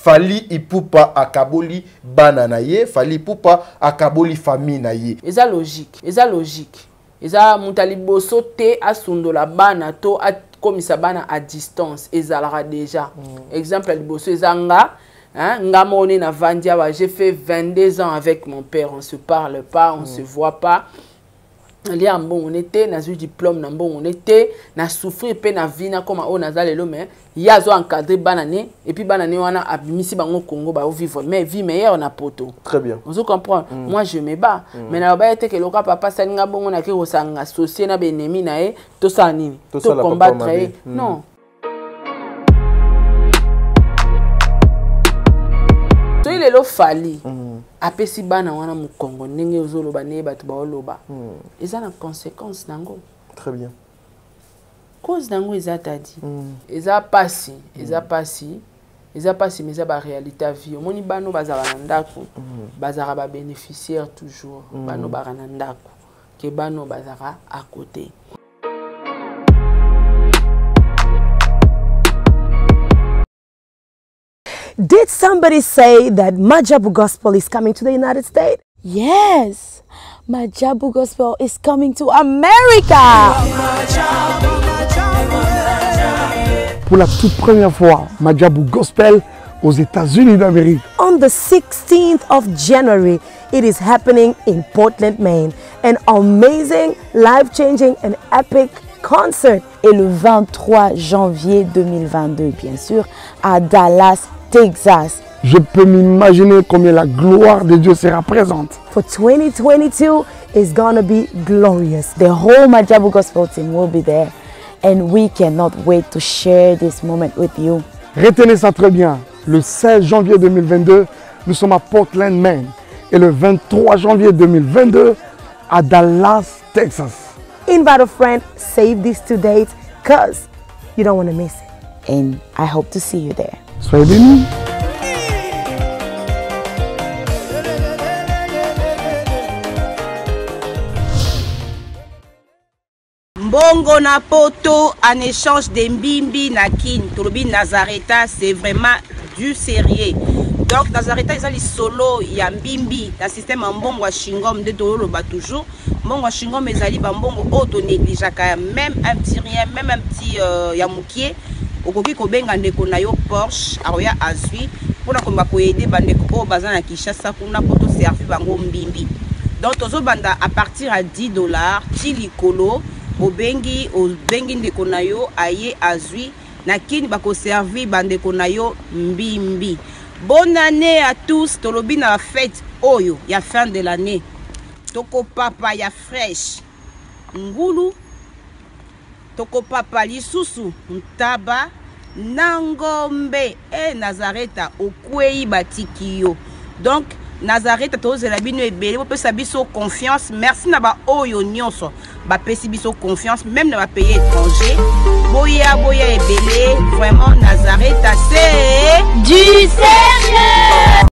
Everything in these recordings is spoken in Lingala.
Fali Ipupa akaboli bana na ye, Fali Ipupa akaboli famille na ye. Eza logique, eza logique. Eza mutali boso te asundola bana to komisa bana à distance, ezalara déjà. Exemple liboso ezanga, hein, nga moni na vandia, j'ai fait 22 ans avec mon père, on se parle pas, on se voit pas. Ali ambon on était na eu diplôme na bon on était na souffrir pe na vie na comme on nazalelo mais yazo encadré banane et puis banane wana abimisi bango Congo ba vivre mais vie meilleure na poto. Très bien. Vous comprenez? Moi je me bats mais na ba été que le papa salinga bongo na ke osanga associé na benemi na e to sa nini to combattre non. To il est lo fali. Apesi bana wana mu Congo ndenge ozoloba ne batu ba oloba eza na conséquence nango. Très bien. Cause nango eza tadi eza pasi mais eza ba réalité à vie omoni bano bazala na ndako bazara ba bénéficiaire toujours bano barana ndako ke bano bazara à côté. Did somebody say that Majabu Gospel is coming to the United States? Yes, Majabu Gospel is coming to America. Pour la toute première fois, Majabu Gospel aux États-Unis d'Amérique. On the 16th of January, it is happening in Portland, Maine. An amazing, life-changing and epic concert. Et le 23 janvier 2022, bien sûr, à Dallas, Texas. Je peux m'imaginer combien la gloire de Dieu sera présente. For 2022 is gonna be glorious. The whole Majabu Gospel team will be there. And we cannot wait to share this moment with you. Retenez ça très bien. Le 16 janvier 2022, nous sommes à Portland, Maine. Et le 23 janvier 2022, à Dallas, Texas. Invite a friend, save these 2 dates, cause you don't want to miss it. And I hope to see you there. Soyez bénis. Mbongo na poto en échange de mbimbi na kin tolobi Nazareta, c'est vraiment du sérieux. Donc Nazareta ezali solo ya mbimbi na système mbongo wa shingom de toloba toujours. Mbongo wa shingom ezali ba mbongo auto négligeaka même un petit rien, même un petit ya mukie okoki kobenga ndeko na yo Porsche aroya azwi pona komba ko aider bandeko o bazana Kinshasa kuna poto servir bango mbimbi. Donc tozo banda à partir à $10 tilikolo obengi ndeko na yo aye azwi na kini bako servir bandeko na yo mbimbi. Bonne année à tous, tolobi na fête oyo ya fin de l'année. Toko papa ya fresh ngulu toko papa lisusu ntaba nangombe e Nazareta okwei batikio. Donc Nazareta tozela bino ebele po pesa biso confiance. Merci na ba oyo nyonso ba pesi biso confiance même na ba pays étranger. Boya ebele vraiment Nazareta c'est Du sérieux.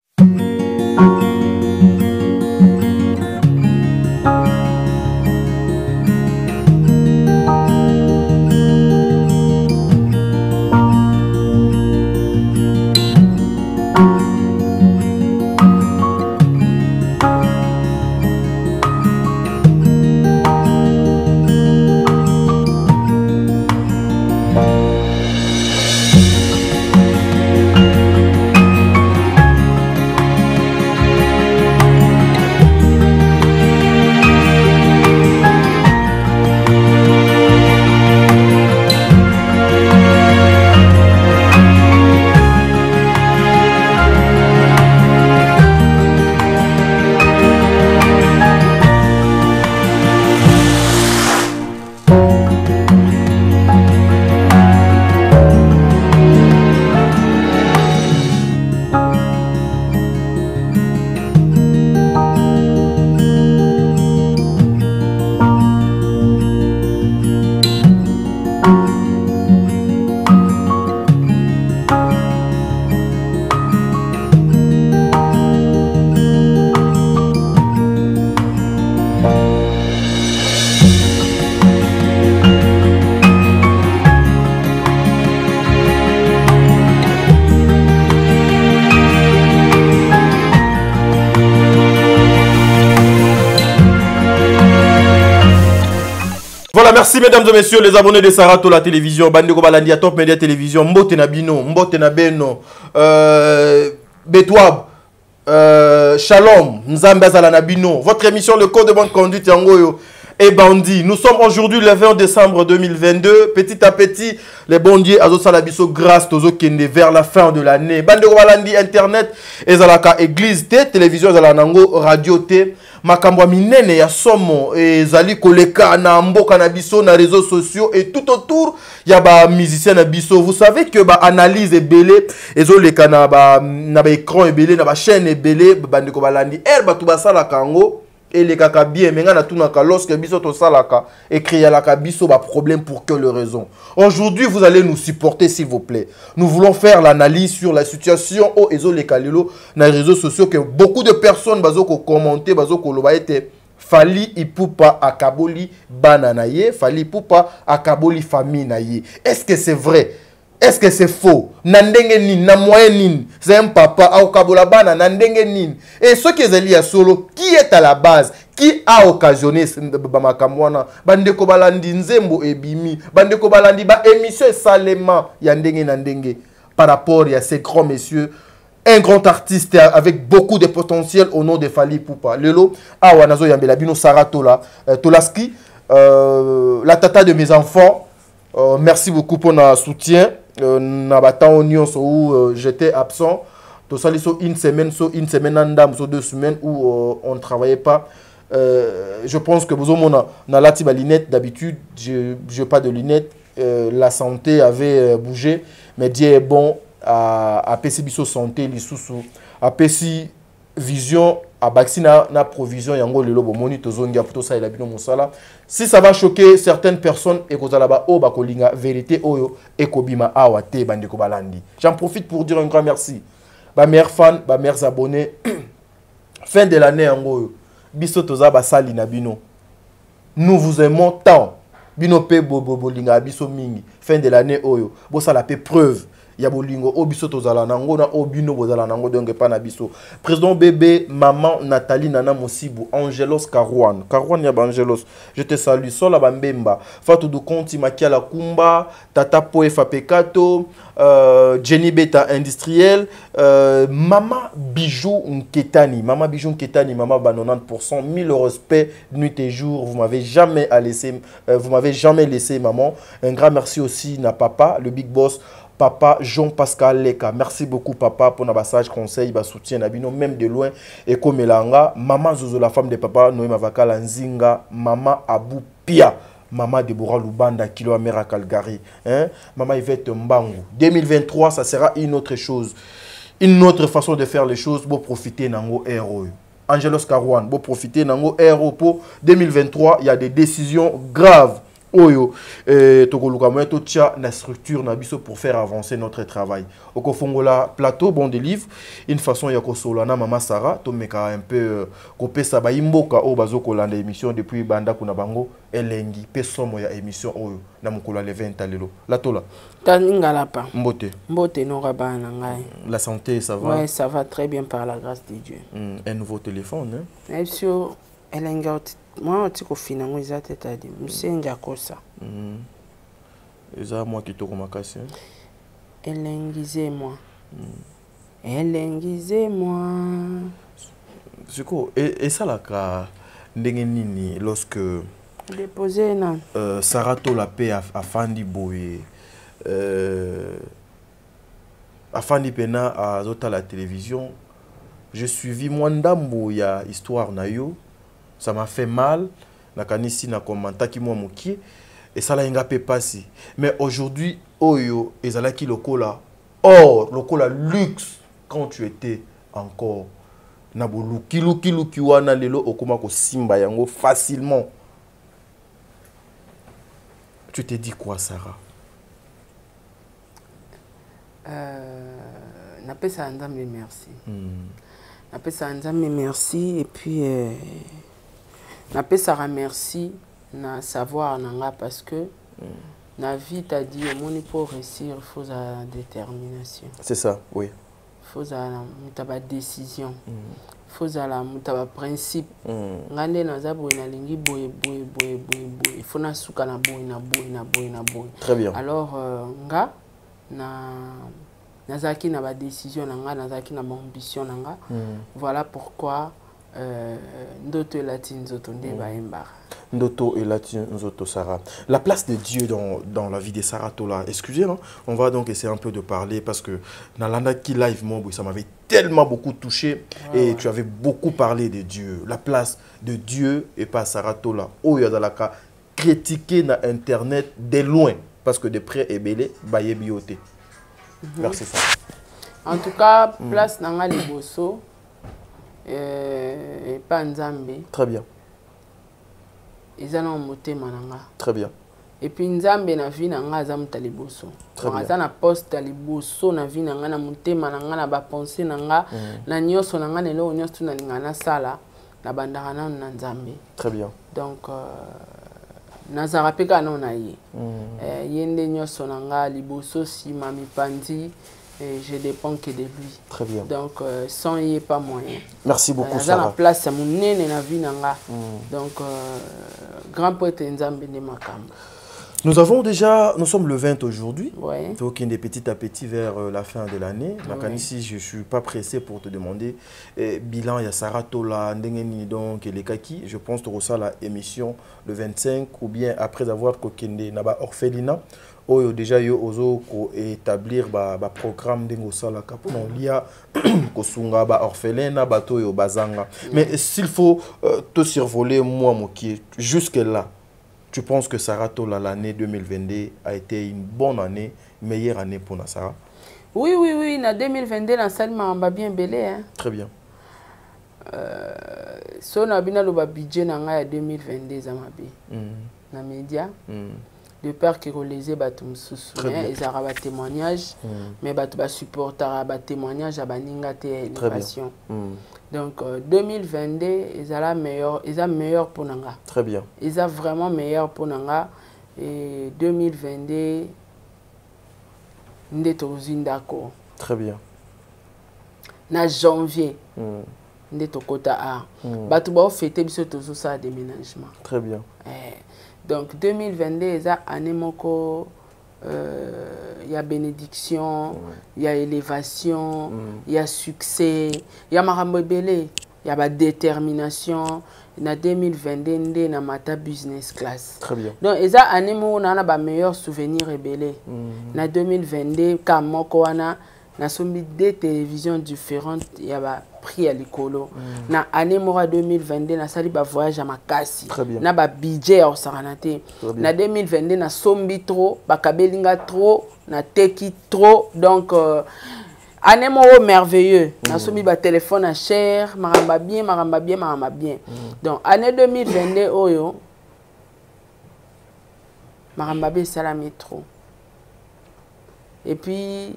Voilà, merci mesdames et messieurs les abonnés de Sarato la télévision, Bandeko Balandi à Top Media Télévision, Mbote na Bino, Mbote na Beno, Betouab, Shalom, Nzambe Azala na Bino, votre émission Le Code de bonne conduite Yangoyo et Bandi. Nous sommes aujourd'hui le 20 décembre 2022, petit à petit, les bondiers Azo Salabiso grâce Tozo Kende vers la fin de l'année. Bandeko Balandi Internet, Ezalaka Église T, télévision Zalanango, Radio T. Makambo minene ya somo ezali koleka na mboka na biso na réseaux sociaux et tout autour ya ba musicien na biso. Vous savez que ba analyse ebele ezoleka na ba écran ebele na ba chaîne ebele bandeko balandi batu basala kango elekaka bien menga na tunaka lorsque biso to salaka écrit ya la biso ba problème pour quelle raison. Aujourd'hui vous allez nous supporter s'il vous plaît. Nous voulons faire l'analyse sur la situation au ezoleka lelo na réseaux sociaux que beaucoup de personnes bazoko commenter bazoko loba ete Fally Ipupa akaboli bana na ye, Fally Ipupa akaboli famille na ye. Est-ce que c'est vrai? Est-ce que c'est faux? Nandenge nin, na moyen nin, c'est un papa, au kabolabana, nandenge nin. Et ce qui est lié à solo, qui est à la base? Qui a occasionné Bamakamwana? Bandeko balandi nzembo ebimi, bandeko balandi ba émission salement, yandenge nandenge. Par rapport à ces grands messieurs, un grand artiste avec beaucoup de potentiel au nom de Fally Ipupa. Lelo, Awanazo Yambela Bino Sarato la, Tolaski, la tata de mes enfants, merci beaucoup pour notre soutien. Où j'étais absent. Tout ça, une semaine, so 2 semaines où on ne travaillait pas. Je pense que vous avez la lunette. D'habitude, je n'ai pas de lunettes. La santé avait bougé. Mais Dieu est bon à PC Biso santé, l'issoussou. À PC vision, à Baxina, na provision, yango lelo bomoni tozongia pour ça et la bino mosala. Si ça va choquer certaines personnes et que là-bas oh bakolinga vérité oyo et kobima awate bandeko balandi. J'en profite pour dire un grand merci. Ba meilleurs fans, ba meilleurs abonnés. Fin de l'année yango biso toza basali na bino. Nous vous aimons tant. Bino pe bolinga biso mingi. Fin de l'année oyo. Bo ça la pe preuve. Ya bolingo obiso tozala nango na obino bozala nango donge pa na biso. Président bébé, maman Nathalie Nana Mosibu, Angelos Karouane ya Angelos. Je te salue sola bambemba. Fatou du Conti Makia la Kumba, Tata Poe Fapekato, Jenny Beta industriel, Mama Bijou Nketani, Mama Bijou Nketani, Mama ba 90%, 1000 respect nuit et jour. Vous m'avez jamais laissé maman. Un grand merci aussi na papa, le big boss. Papa Jean-Pascal Leka, merci beaucoup papa pour nos messages, conseils, soutien, même de loin. Et comme Elanga, maman Zozo, la femme de papa, Noéma Vakala Nzinga, maman Abou Pia, maman Deborah Lubanda, Kilo Amera Calgary, hein? Maman Yvette Mbangu. 2023, ça sera une autre chose, une autre façon de faire les choses pour profiter d'Ango héros. Angelos Karouane, pour profiter d'Ango héros pour 2023, il y a des décisions graves. Oyo tokoluka moyen to tia na structure na biso pour faire avancer notre travail. Oko fongola plateau bon de livre une façon ya ko solana mama Sarah to meka un peu kopesa ba imboka o bazoko landa émission depuis banda kuna bango elengi pe somo ya émission oyo na mukula le 20 lelo. La tola. Taningala pa. Mbote no rabana ngai. La santé ça va? Ouais, ça va très bien par la grâce de Dieu. Un nouveau téléphone hein? Monsieur elenga moi tu confines moi ça tête à dire monsieur ngakosa eza moi qui to komakasi elengisez-moi Siko et ça la ka ndenge nini lorsque déposer non Sarato la paix afandi boye afandi pena à zota la télévision je suivi mwandambo ya histoire na yo. Ça m'a fait mal. Na kanisi na commenta ki moi mokie et ça la inga pe passi. Mais aujourd'hui oyo ezalaki lokola or lokola luxe quand tu étais encore na boluki luki wana lelo okoma ko simba yango facilement. Tu t'es dit quoi Sarah? Na pesa nzambe merci. Na pesa nzambe merci et puis na pesa merci na savoir nanga parce que na vie t'a dit au monde pour réussir il faut la détermination. C'est ça, oui. faut zala mutaba décision faut zala mutaba principe ngande naza boye na lingi boye faut na suka na boye. Très bien. Alors nga nazaki na ba décision nga nazaki na ambition nga voilà pourquoi ndoto elati nzoto nde baemba. Ndoto elati nzoto Sarah. La place de Dieu dans la vie de Sarah Tola. Excusez-moi, on va donc essayer un peu de parler parce que Nalanda qui live ça m'avait tellement beaucoup touché et tu avais beaucoup parlé de Dieu. La place de Dieu et pas Sarah Tola. Oh yadalaka critiquer na internet de loin parce que de près et belé baye bioté. Merci ça. En tout cas, place nanga liboso et pas Nzambe. Très bien. Ezana motema nanga. Très bien. Et puis Nzambe na vie nanga azamuta liboso. Très bien. Azana poste liboso na vie nanga na motema nanga na ba pensée nanga na nyoso nanga lelo nyoso na lingana sala na bandaka na Nzambe. Très bien. Donc nazara peka na na ye. Yende nyoso nanga liboso si mami pandi. Et je dépends que de lui. Très bien. Donc, sans y est pas moyen. Merci beaucoup, Sarah. La place à mon nez na vie nanga. Donc, grand poète Nzambe de Makam. Nous sommes le 20 aujourd'hui. Ouais. Donc, il est petit à petit vers la fin de l'année. Ici, je ne suis pas pressé pour te demander. Bilan, il y a Sarah Tola, Ndengeni, donc, et les Kaki. Je pense que tu as la émission le 25 ou bien après avoir Kokende Naba Orphelina. Oyo déjà yo ozo ko établir ba programme dengo sala kapo non lia ko sunga ba orphelin bato yo bazanga. Mais s'il faut te survoler moi moki jusque là, tu penses que Sarah Tola l'année 2022 a été une bonne année, meilleure année pour Sarah? Oui, na 2022 la salle m'a bien belé hein. Très bien. So na bina lo ba budget na nga ya 2022 za mabe. Na média. De peur que les batum sous ils aura témoignage mais batu supporter ba témoignage à baninga te élévation. Donc 2022 ils a meilleur pour nanga. Très bien. Ils a vraiment meilleur pour nanga et 2022 ndeto zindako. Très bien. Na janvier ndeto kota a batu ba fêter biso tozo ça déménagement. Très bien. Donc 2022, il y a année moko, il y a bénédiction, il y a élévation, il y a succès, il y a marambo belé, il y a détermination. En 2022, il y a mata business class. Très bien. Donc il y a année moko, on a ba meilleur souvenir belé. En 2022, comme moko wana na sombi des télévisions différentes, il y a prix à l'écolo. Na année mora 2022 na sali ba voyage à Makasi. Na ba budget au Saranate. Na 2022 na sombi trop, ba kabelinga trop, na teki trop. Donc année mora merveilleux. Na sombi ba téléphone à cher, maramba bien. Donc année 2022 oyo maramba bien salami trop. Et puis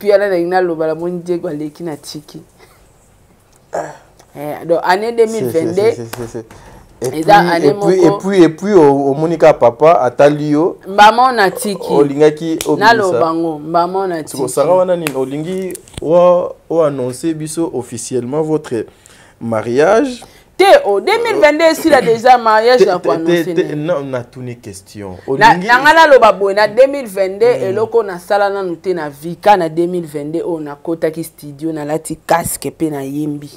elle a le balabon Diego Aleki na tiki. Donc année 2022 et puis au Monica papa atalio maman na tiki olingaki na lo bango maman na tiki Sarah wana ni olingi o annoncer biso officiellement votre mariage. En 2022, s'il a déjà mariage, non, on a toutes les questions. En 2022, et loko na sala na nute na vika na 2022, on a kota ki studio na lati casque pe na yimbi.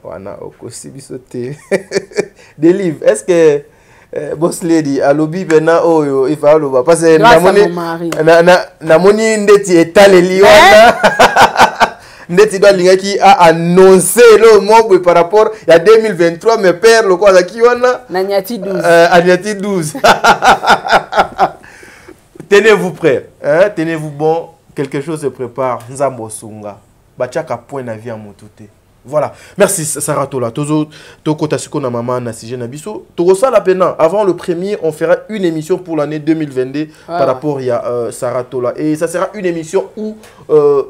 Wana okosi bisote. Des livres. Est-ce que boss lady a lobby bena oyo il va loba parce que na moni ndeti etale liona. Ndeti doit qui a annoncé le mot par rapport à 2023 mais père le quoi qui wana Nanyati 12 Anyati 12. Tenez-vous prêts hein? Tenez-vous bon, quelque chose se prépare. Nzambo sunga bachaka point na vie motute. Voilà, merci Sarah Tola. Toko Tasiko na maman na sije na biso. Toko ça la peine. Avant le premier, on fera une émission pour l'année 2022 par rapport à Sarah Tola. Et ça sera une émission où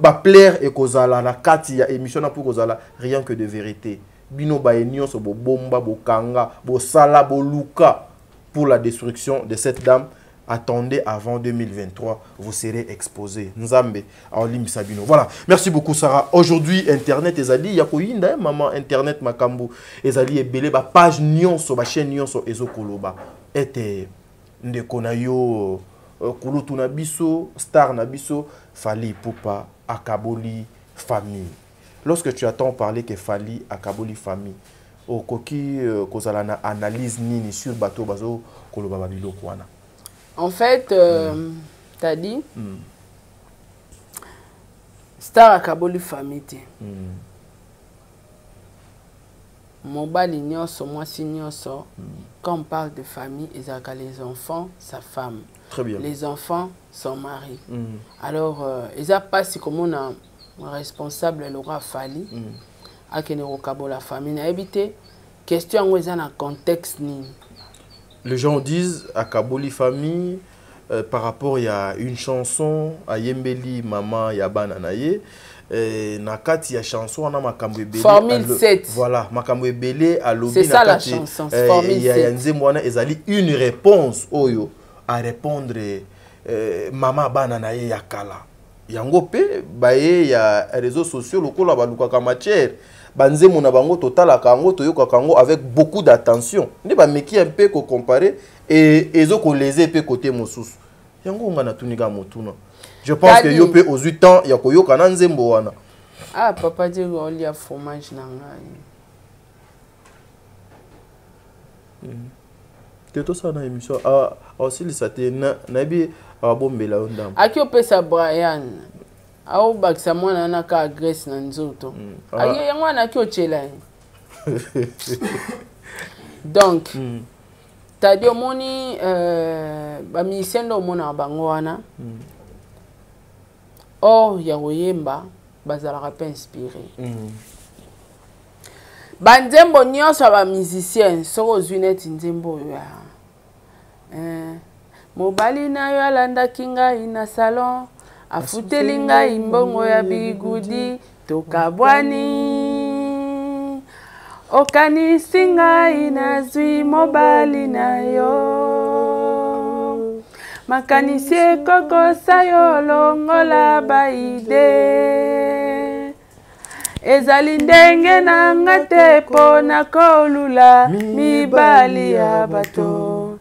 bah plaire et kozala la carte il y a émission na pour kozala rien que de vérité. Bino ba enyo so bo bomba bo kanga bo sala bo luka pour la destruction de cette dame attendez avant 2023, vous serez exposé. Nzambe, Aolim Sabino. Voilà, merci beaucoup Sarah. Aujourd'hui, Internet, ezali, yakoyinda, maman, Internet, makambu, ezali, ebele, ba page nyonso, ba chaîne nyonso, ezokoloba. Ete, ndeko na yo, kulutu na biso, star na biso, Fally Ipupa, akaboli famille. Lorsque tu attends parler que Fally akaboli famille, au koki kozala na analyse nini sur bateau bazo koloba babilo kwana. En fait, t'as dit star akaboli famille te. Mobali nyonso, mwasi nyonso, quand on parle de famille, ils ont les enfants, sa femme. Très bien. Les enfants, son mari. Alors, ils n'ont pas si comme on a un responsable, le roi Fally, à qui nous la famille. On a évité question où ils ont un contexte. Les gens disent à Kaboli famille, par rapport à une chanson, à Yembeli, Maman, Yabana Naye. Nakati ya chanson on a makambo ebele Formule 7. Voilà, makambo ebele à lobby. C'est ça la chanson, Formule 7. Il y a nzemwana ezali une réponse oyo à répondre Mama bana na ye yakala. Yango pe baye ya réseaux sociaux lokola baluka ka matière. Banzemo na bango total kango toyoka kango avec beaucoup d'attention. Ne ba meki un peu ko comparer et ezoko leser pe côté mosusu. Yango ngana tunika motuna. Je pense que yo peut aux 8 ans ya koyoka na nzembo wana. Ah papa dit on y a fromage na ngai. Teto ça na émission ah aussi le saté na bi abombela ondam. Aki opesa Brian. Au bakisa mwana na ka Grace na nzoto. Aki yango na ki ochela. Donc t'as dit moni ba misendo mona bango wana. Or ya oyemba bazalaka pa inspiré. Banzembo nyonso ba musicien soko zwineti nzembo ya. Mobali na yo alanda kinga ina salon afuteli ngai mbongo ya bigudi tokabwani okanisi ngai nazwi mobali na yo makanisi ekokosa yo longola baide ezali ndenge na nga te mpo na kolula mibali ya bato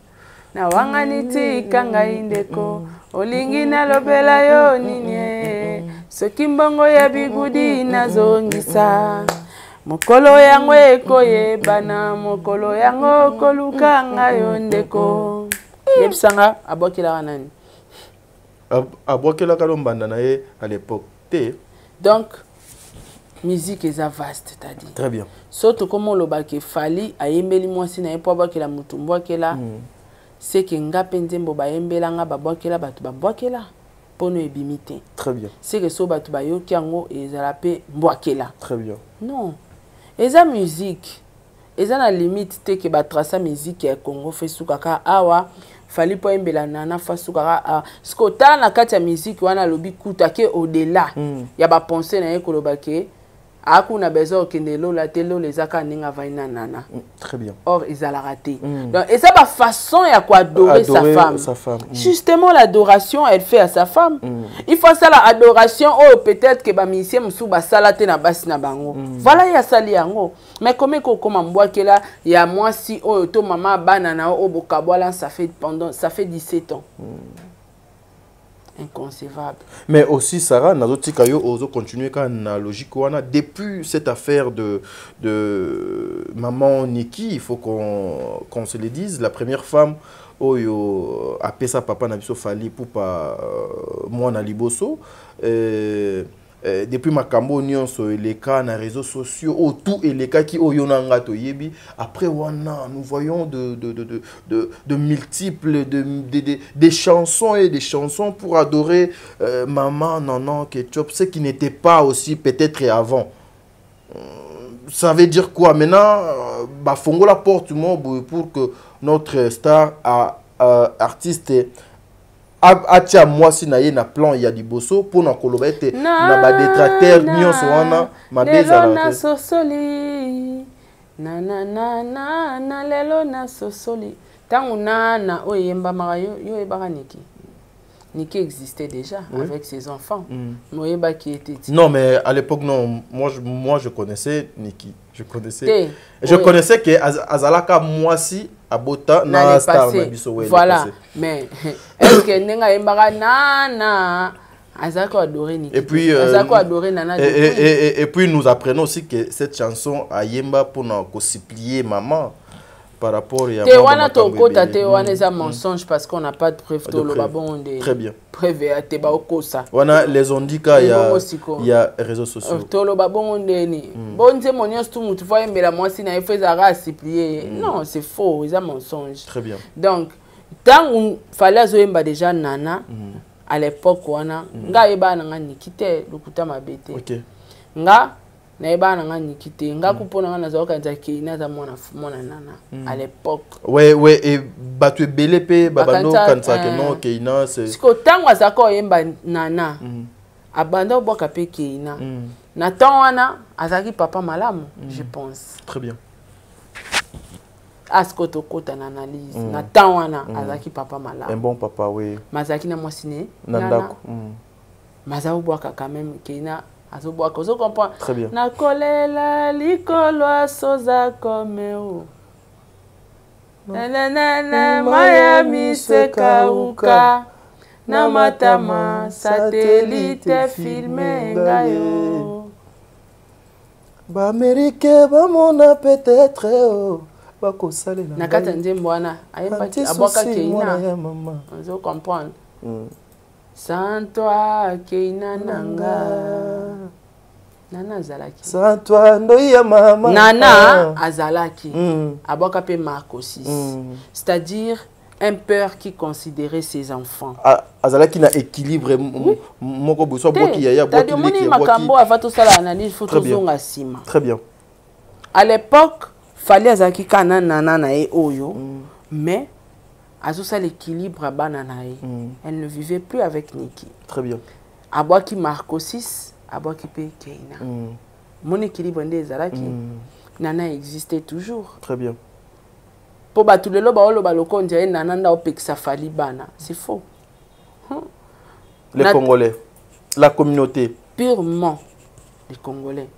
na wangani tika ngai ndeko olingi nalobela yo nini soki mbongo ya bigudi nazongisa mokolo yango ekoyebana mokolo yango koluka ngai yo ndeko yebisanga abwakelaka nani abwakelaka lombanda na ye à l'époque te. Donc musique est vaste, t'as dit. Très bien. Surtout comme on l'a dit, Fally a yembeli mwasi na yepo abwakela mutu mbwakela. C'est que nga penzembo ba yembela nga babwakela batu babwakela pono ebimite. Très bien. C'est que so batu bayoki yango ezala pe mbwakela. Très bien. Non. Eza musique. Eza na limite te ke ba tracer musique ya Congo fesuka ka awa Fally po yembela nana fasuka ka sko tala na kati ya musique wana lobi kuta ke au-delà. Ya ba penser na ye koloba ke akuna besoin okende lola te lola ezaka ninga vaina nana. Très bien. Or ils a la raté. Donc et ça ma façon ya quoi adorer sa femme. Justement l'adoration elle fait à sa femme. Il faut ça la adoration oh peut-être que ba musicien musu ba salate na basi na bango. Voilà ya sali yango. Mais comment comme mbwakela ya moi si oh to mama banana oh bokabwala ça fait 17 ans. Inconcevable. Mais aussi Sarah nazotika yo ozo continuer quand na logique wana depuis cette affaire de maman Niki, il faut qu'on se le dise, la première femme oyo apesa papa na biso Fally Ipupa mwana liboso depuis makambo nyonso les cas na réseaux sociaux tout et les cas qui oyonanga to yebi après wana nous voyons de multiples des chansons et des chansons pour adorer maman nanan ketchup, ce qui n'était pas aussi peut-être avant. Ça veut dire quoi maintenant bah fongo la porte pour que notre star artiste atia mwasi na ye na plan ya liboso pour na koloba ete na ba détracteur nyonso wana mabeza na sosoli na lelo na sosoli Tango nana oyemba marayo yo ebaka Niki. Niki existait déjà avec ses enfants. Moyeba qui était. Non, mais à l'époque non, moi je connaissais Niki. Je connaissais que Azalaka Mwasi Abota na star na biso. Voilà. Mais est-ce que nenga embaka nana Azako adoré Niki. Et puis Azako adoré nana. Et puis nous apprenons aussi que cette chanson a yemba pour nous supplier maman. Par rapport à Tewana Tokota, Tewana est un mensonge parce qu'on n'a pas de preuve. Très bien. Preuve à Tebaokosa. Wana les ondika il y a réseaux sociaux. Tolo babon ndeni. Bon témoignage tout mutu voyez mais la moi si na fait zara supplier. Non, c'est faux, c'est un mensonge. Très bien. Donc tant on fallait zoemba déjà nana à l'époque wana nga eba na Nikite lokuta mabete. OK. Nga na eba na Niki te nga kupona nga nazoka nzaki na za mwana nana à l'époque. Ouais et batu belé pe babando kanza ke non keina c'est siko tango azako yemba nana abanda boka pe keina na wana azaki papa malamu je pense. Très bien. Asko to kota na analyse na wana azaki papa malamu. Un bon papa oui. Mazaki na mwasine nandako. Mazao boka quand même keina azoboka ozo comprendre. Très bien. Na kolela likolo soza komeo. Na Miami sekauka na matama satellite filme ngayo. Ba Amérique ba mona peut-être ba ko salela. Na kata nzembo wana ayemba aboka keina. Ozo comprendre. Sans toi, Keina Nanga. Nana Azalaki. Sans toi, Ndoya Mama. Nana Azalaki. Aboka pe Marco 6. C'est-à-dire un père qui considérait ses enfants. Azalaki na équilibre. Moko buso boki yaya boki leki. Makambo avant tout ça l'analyse photo zonga sima. Très bien. À l'époque, fallait Azalaki kana nana na e oyo. Mais Azosa l'équilibre à Bananae. Elle ne vivait plus avec Niki. Très bien. Aboaki Marco 6, Aboaki Pe Keina. Mon équilibre des Zalaki. Nana existait toujours. Très bien. Pour battre le loba oloba loko ndiaye nananda opeksa fali bana. C'est faux. Les Congolais, la communauté. Purement les Congolais.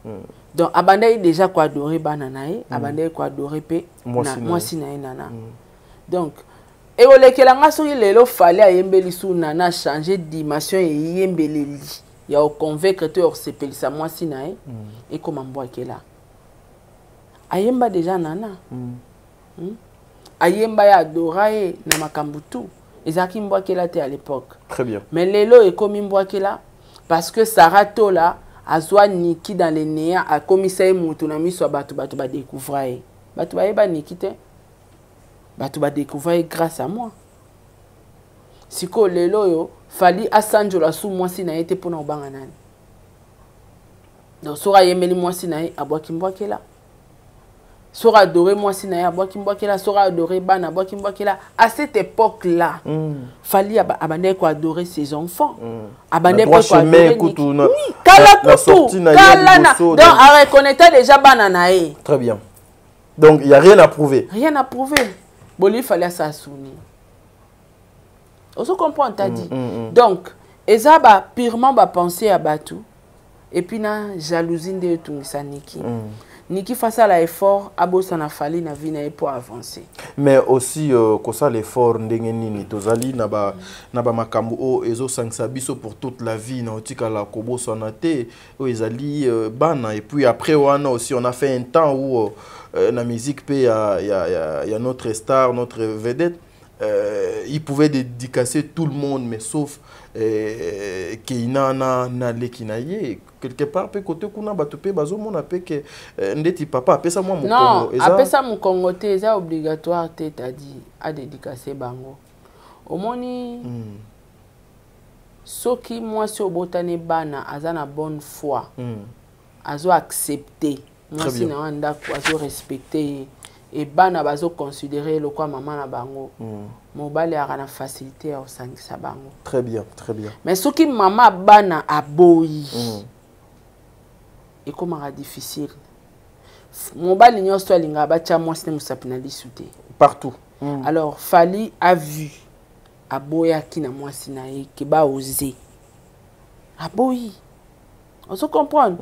Donc Abandaye déjà quoi adorer Bananae, Abandaye quoi adorer Pe Mwasinae Nana. Donc et au lekelanga soki lelo fallait ayembeli su nana changer dimension et yembeleli ya o convaincre te or sepelisa mwasi nae et comment mbwakela ayemba déjà nana ayemba ya adorae na makambutu ezaki mbwakela te à l'époque. Très bien. Mais lelo e komi mbwakela parce que Sarato là azwa Niki dans les néants a commissaire mutu na miso batu ba découvrir batu ba yeba Niki te. Tu vas découvrir grâce à moi. Si ko lelo yo fali asanjo la sou moi si na été pour na banga nani. Donc sora yemeli moi si na aboki mbwakela. Sora adoré moi si na aboki mbwakela, sora adoré bana aboki mbwakela. À cette époque là, fali abandé ko adorer ses enfants. Abandé ko adorer. Oui, kala kutu. Kala na. Donc à reconnaître déjà bana nae. Très bien. Donc il y a rien à prouver. Rien à prouver. Boli fallait s'assounir. On se comprend, t'as dit. Donc, ezaba purement ba penser à Batu. Et puis na jalousie de tout ça Niki. Niki face à l'effort, abo sana fali na vie na pour avancer. Mais aussi ko ça l'effort ndenge nini tozali na ba makambo o ezo sangisa biso pour toute la vie na otika la kobo sonate o ezali bana et puis après wana aussi on a fait un temps où la musique il y a notre star, notre vedette. Il pouvait dédicacer tout le monde, mais sauf Keina na lekinaye quelque part pe côté kuna batupe bazo mona pe que ndeti papa apesa moi mon Congo. Non, apesa mon Congo te c'est obligatoire te t'a dit à dédicacer bango. Omoni soki moi si obotane bana azana bonne foi. Azo accepter. Moi si na anda ko azo respecter et bana bazo considérer le quoi maman na bango. Mobile a na facilité au sangisa bango. Très bien, très bien. Mais ce qui maman bana a boyi. Et comment a difficile. Mobile nyo so linga ba cha moi sine musapina lisute. Partout. Alors Fally a vu aboya qui na mwasi na ye ki ba osé aboyi on se comprendre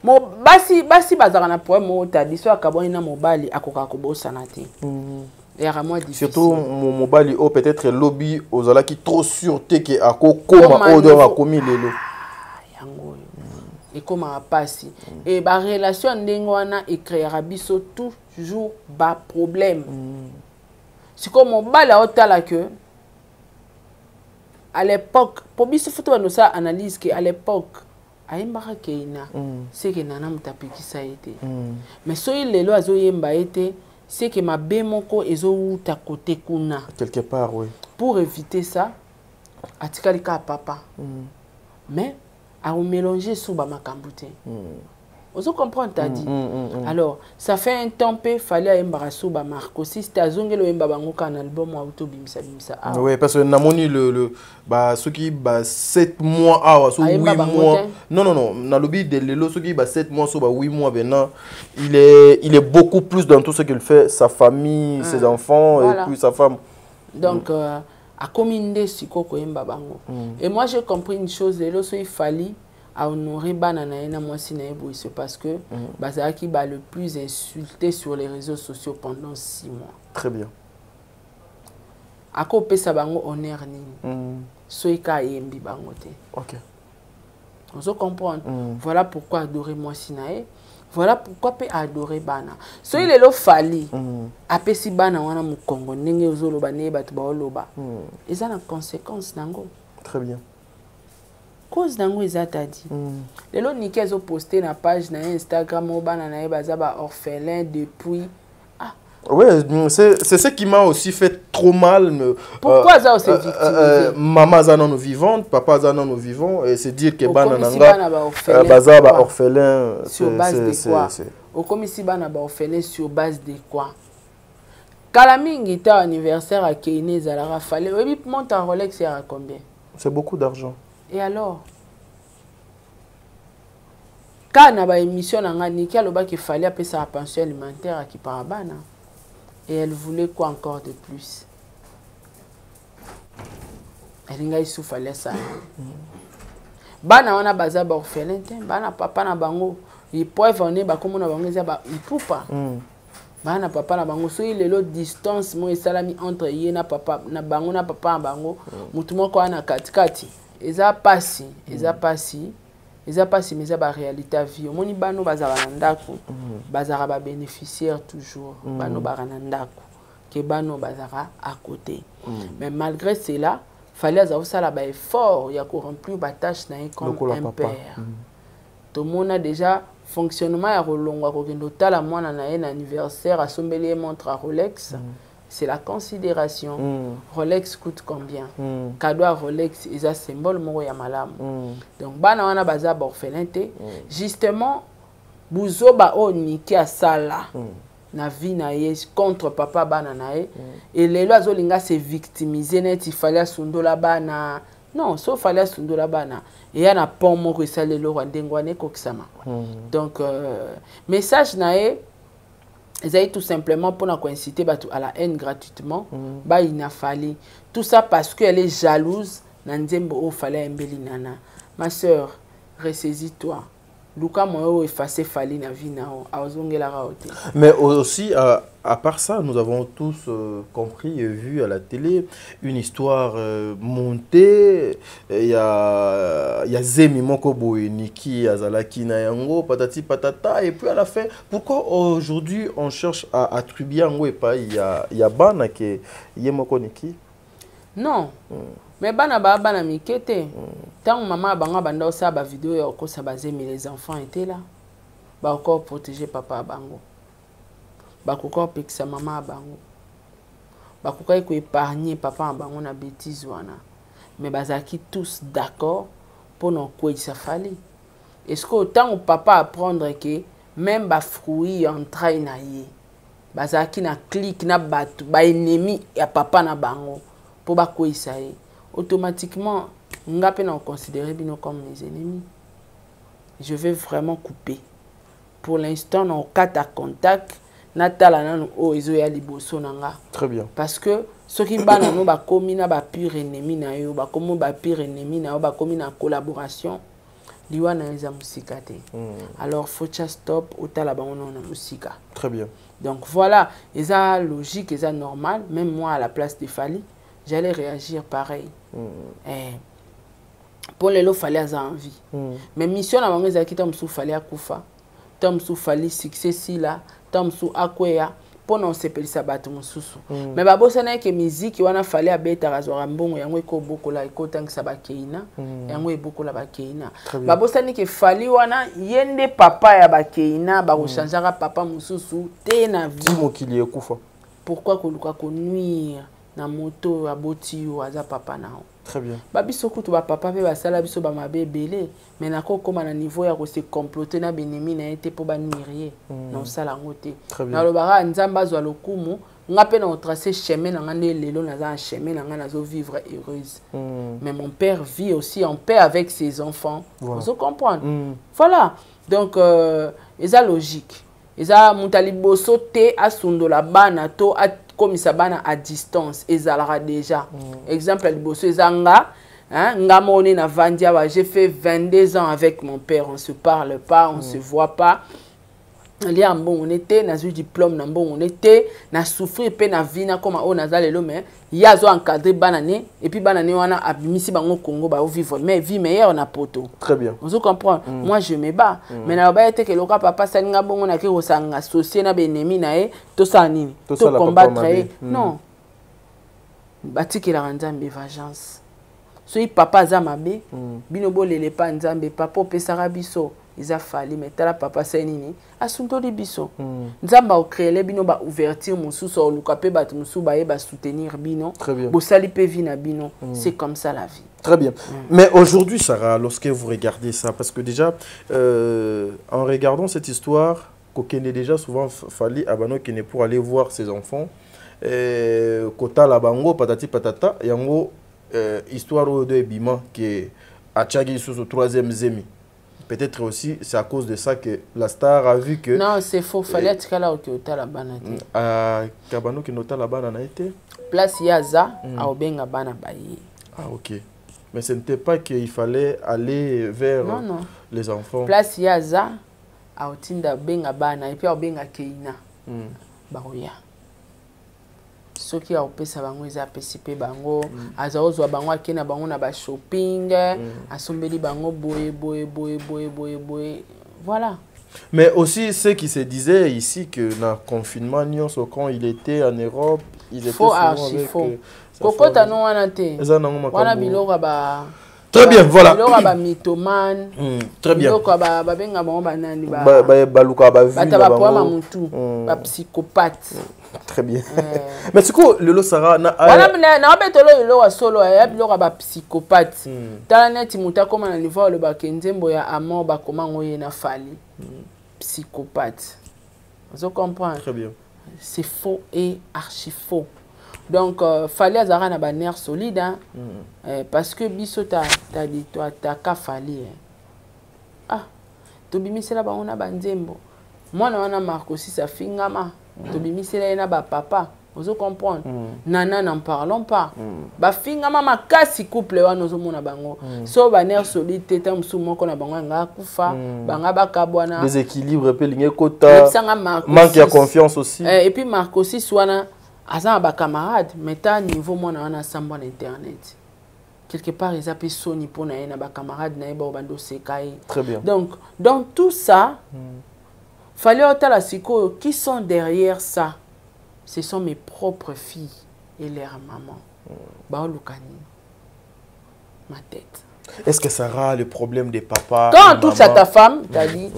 mo basi bazaka na problème mo tadi so akaboni na mobali akoka ko bosana te et à moi difficile surtout mon mobali o peut-être lobby ozala qui trop sûreté que akokoma o do akomi lelo yango et comment a passé et ba relation ndenge wana e créera biso toujours ba problème c'est comme mobali otala que à l'époque pour biso faut to ça analyse que à l'époque ayembaka keina c'est que nana mutapikisa ete mais soyi lelo azoyemba ete c'est que ma moko ezouta côté kuna quelque part oui pour éviter ça atikali ka papa mais a mélanger sous ba makambo te Vous comprenez, t'as dit. Alors, ça fait un temps que fallait ayembara sous ba Marco si c'était azongelo yemba bango kan album ou auto bimsa. Oui, parce que namoni le bah ceux qui bah 7 mois ah so 8 mois. Non, na lobby de lelo ceux qui bah 7 mois so bah 8 mois maintenant, il est beaucoup plus dans tout ce qu'il fait, sa famille, ses enfants voilà. Et puis sa femme. Donc à commandé sikoko yemba bango. Et moi j'ai compris une chose, lelo so il fallait à honorer banana na moi c'est parce que bazaki ba le plus insulté sur les réseaux sociaux pendant 6 mois. Très bien. Ako pesa bango honneur nini. Soika yembi bango te. OK. On se comprend. Voilà pourquoi adorer moi sinae. Voilà pourquoi peut adorer bana. So il est lo fali. Apesi bana wana mu Congo ndenge ozoloba ne batu ba oloba. Eza na conséquence nango. Très bien. Cause nango ezata dit. Lelo niki ezo poster na page na Instagram o bana na baza ba orphelin depuis ouais, c'est ce qui m'a aussi fait trop mal. Pourquoi ça s'est victimisé? Maman zana nous vivante, papa zana nous vivants et c'est dire que bana nanga baza ba orphelin sur base de quoi? Au comme si bana ba orphelin sur base de quoi? Kalamingi ta anniversaire à Keynes Zalara fallait oui monte en Rolex à combien? C'est beaucoup d'argent. Et alors? Quand on a une émission, on a dit qu'il fallait appeler sa pension alimentaire à qui parabana. Et elle voulait quoi encore de plus? Elle a dit qu'il fallait ça. Bana on a basé sur orphelin, bana papa na bango, ils peuvent venir ba comme on a bango ça il peut pas. Bana papa na bango so il est l'autre distance moi salami entre yé na papa na bango na papa na bango, mutu moko ana katikati. Eza pasi, mais c'est la réalité vie. Moni bano bazara ndako, bazara ba bénéficiaire toujours, bano baranandako, que bano bazara à côté. Mais malgré cela, fallait avoir ça là ba effort, il y a qu'on remplir ba tâche na comme un père. Tout le monde a déjà fonctionnement ya rolongo ko kendo tala mwana na un anniversaire à sombeli montre à Rolex. C'est la considération. Rolex coûte combien? Cadeau à Rolex, c'est un symbole moro ya malam. Donc, bana wana baza orphelin te. Justement, buzo ba o niki a sala na vie na ye contre papa bana na ye. Et lelo azolinga se victimiser net il fallait sundola bana. Non, sauf fallait sundola bana. Et y a na pont moko esalelo rwandengwane kokisama. Donc message na ye ils tout simplement pour inciter à la haine gratuitement. Bah il n'a fallu tout ça parce qu'elle est jalouse. Nanzembo o fallait embellir nana. Ma sœur, ressaisis-toi. Luka mo effacer fallait na vie na azongela raote. Mais aussi à part ça, nous avons tous compris et vu à la télé une histoire montée. Il y a Zemi Moko Boy, Niki Azalaki na yango patati patata et puis à la fin, pourquoi aujourd'hui on cherche à attribuer yango et pas il y a bana que Yemoko Niki? Non. Mais bana mikete. Tant maman banga banda osa ba vidéo ya ko sa bazé mais les enfants étaient là. Ba encore protéger papa bango. Ba kokor pekisa maman bango. Ba kokor ko épargner papa bango na bêtise wana. Mais bazaki tous d'accord pour non quoi ça fallait. Est-ce que autant au papa apprendre que même ba fruit en train na yé. Bazaki na clique na batu ba ennemi ya papa na bango pour ba quoi ça y automatiquement, on va considérer bino comme les ennemis. Je vais vraiment couper. Pour l'instant, on a 4 contacts. natala nanu o ezo ya liboso nanga. Très bien. Parce que ceux qui bana no ba komi na ba pire ennemi na yo, ba komo ba pire ennemi na yo, ba komi na collaboration. Liwana eza musika te. Alors faut just stop otala bango na musika. Très bien. Donc voilà, eza logique, eza normal, même moi à la place de Fally, j'allais réagir pareil. Pour les lots fallait avoir envie. Mais mission à bango ezaki tam sou fallait akufa. Tam sou fallait succès si là, tam sou akwea. Pour non se pelisa bato mususu. Mais babosa na ke musique wana fallait abeta razora mbongo yango eko boko la eko tangisa bakeina, yango eboko la bakeina. Babosa ni ke fali wana yende papa ya bakeina ba rechangeara papa mususu te na vie. Dimo kili ekufa. Pourquoi koluka ko nuire na moto aboti yo aza papa nao. Très bien. Babiso kutu ba papa pe basala biso ba mabebele, mais nako koma na niveau ya ko se comploter na benemi na été pour ba nuire. Non sala ngote. Na lo bara nzamba zo lokumu, ngape na tracer chemin na ngane lelo na za chemin na ngana zo vivre heureuse. Mais mon père vit aussi en paix avec ses enfants. Vous comprenez? Voilà. Donc eza logique. Eza mutaliboso te asundola bana to comme ça bana à distance ezalara déjà. Exemple liboso ezanga nga moni na vandia j'ai fait 22 ans avec mon père, on se parle pas, on se voit pas. Lia bon on était na eu diplôme na bon on était na souffrir pe na vie na comme on nazalelo mais ya zo encadré banane et puis banane wana abimisi bango Congo ba vivre mais vie meilleure na poto. Très bien. Vous comprenez? Moi je me bats mais na ba été que loka papa salinga bongo na ke osanga associé na benemi na e to sa nini to combattre non batiki la nzambe vengeance so i papa za mabe bino bolele pa nzambe papa opesaka biso Isa fali metala papa senini asuntoli biso nzamba o créer bino ba ouverture mususu o luka pe bat musu ba ba soutenir bino bo sali pe vi na bino c'est comme ça la vie. Très bien. Mais aujourd'hui Sarah, lorsque vous regardez ça parce que déjà en regardant cette histoire Kokene déjà souvent Fally abano qui n'est pour aller voir ses enfants kota la bango patati patata yango histoire de Bima qui est à Tchagi sous au 3e zemi. Peut-être aussi, c'est à cause de ça que la star a vu que... Non, c'est faux. Fallait être là où tu étais la banane. À Kabano qui n'était la banane a été? Place Yaza, à Obenga Bana Bayi. Ah, ok. Mais ce n'était pas qu'il fallait aller vers les enfants. Place Yaza, à Otinda Benga Bana, et puis à Obenga Keina. Baroya. Ceux qui ont payé ça, ils ont participé bango, ils ont joué bango qui na bango na ba shopping, assombeli bango boy. Voilà. Mais aussi ceux qui se disaient ici que dans le confinement, quand il était en Europe, ils étaient souvent avec... Faux. Pourquoi tu as non annoté? Voilà bilora ba. Très bien, voilà. Bilora ba mythomane. Très bien. Bilora ba benga bango banani ba. Ba luka ba vu ba poema mutu, ba psychopathe. Très bien. Mais c'est quoi le Sarah na voilà na betolo le wa solo ya biloko ba psychopathe. Tala neti muta koma na niveau le ba kenzembo ya amour ba koma ngoye na Fally. Psychopathe. Vous comprenez? Très bien. C'est faux et archi faux. Donc Fally azara na ba nerf solide parce que biso ta dit toi ta ka Fally. Ah. To bimisela ba ona ba nzembo. Moi na wana Marco aussi ça fingama. To bimisela na ba papa. Vous comprenez? Nana n'en parlons pas. Ba finga mama kasi couple wa nozo mona bango. So ba nerf solide teta musu moko na bango nga kufa, banga ba kabwana. Déséquilibre pe linge kota. Manque de confiance aussi. Et puis Marco aussi wana aza ba camarade, mais ta niveau mona wana samba na internet. Quelque part ils appellent Sony pour na ba camarade na ba bando sekai. Très bien. Donc dans tout ça, fallait otala siko qui sont derrière ça. Ce sont mes propres filles et leur maman. Baolukani. Ma tête. Est-ce que ça aura le problème des papas? Quand on touche à ta femme, tu as dit,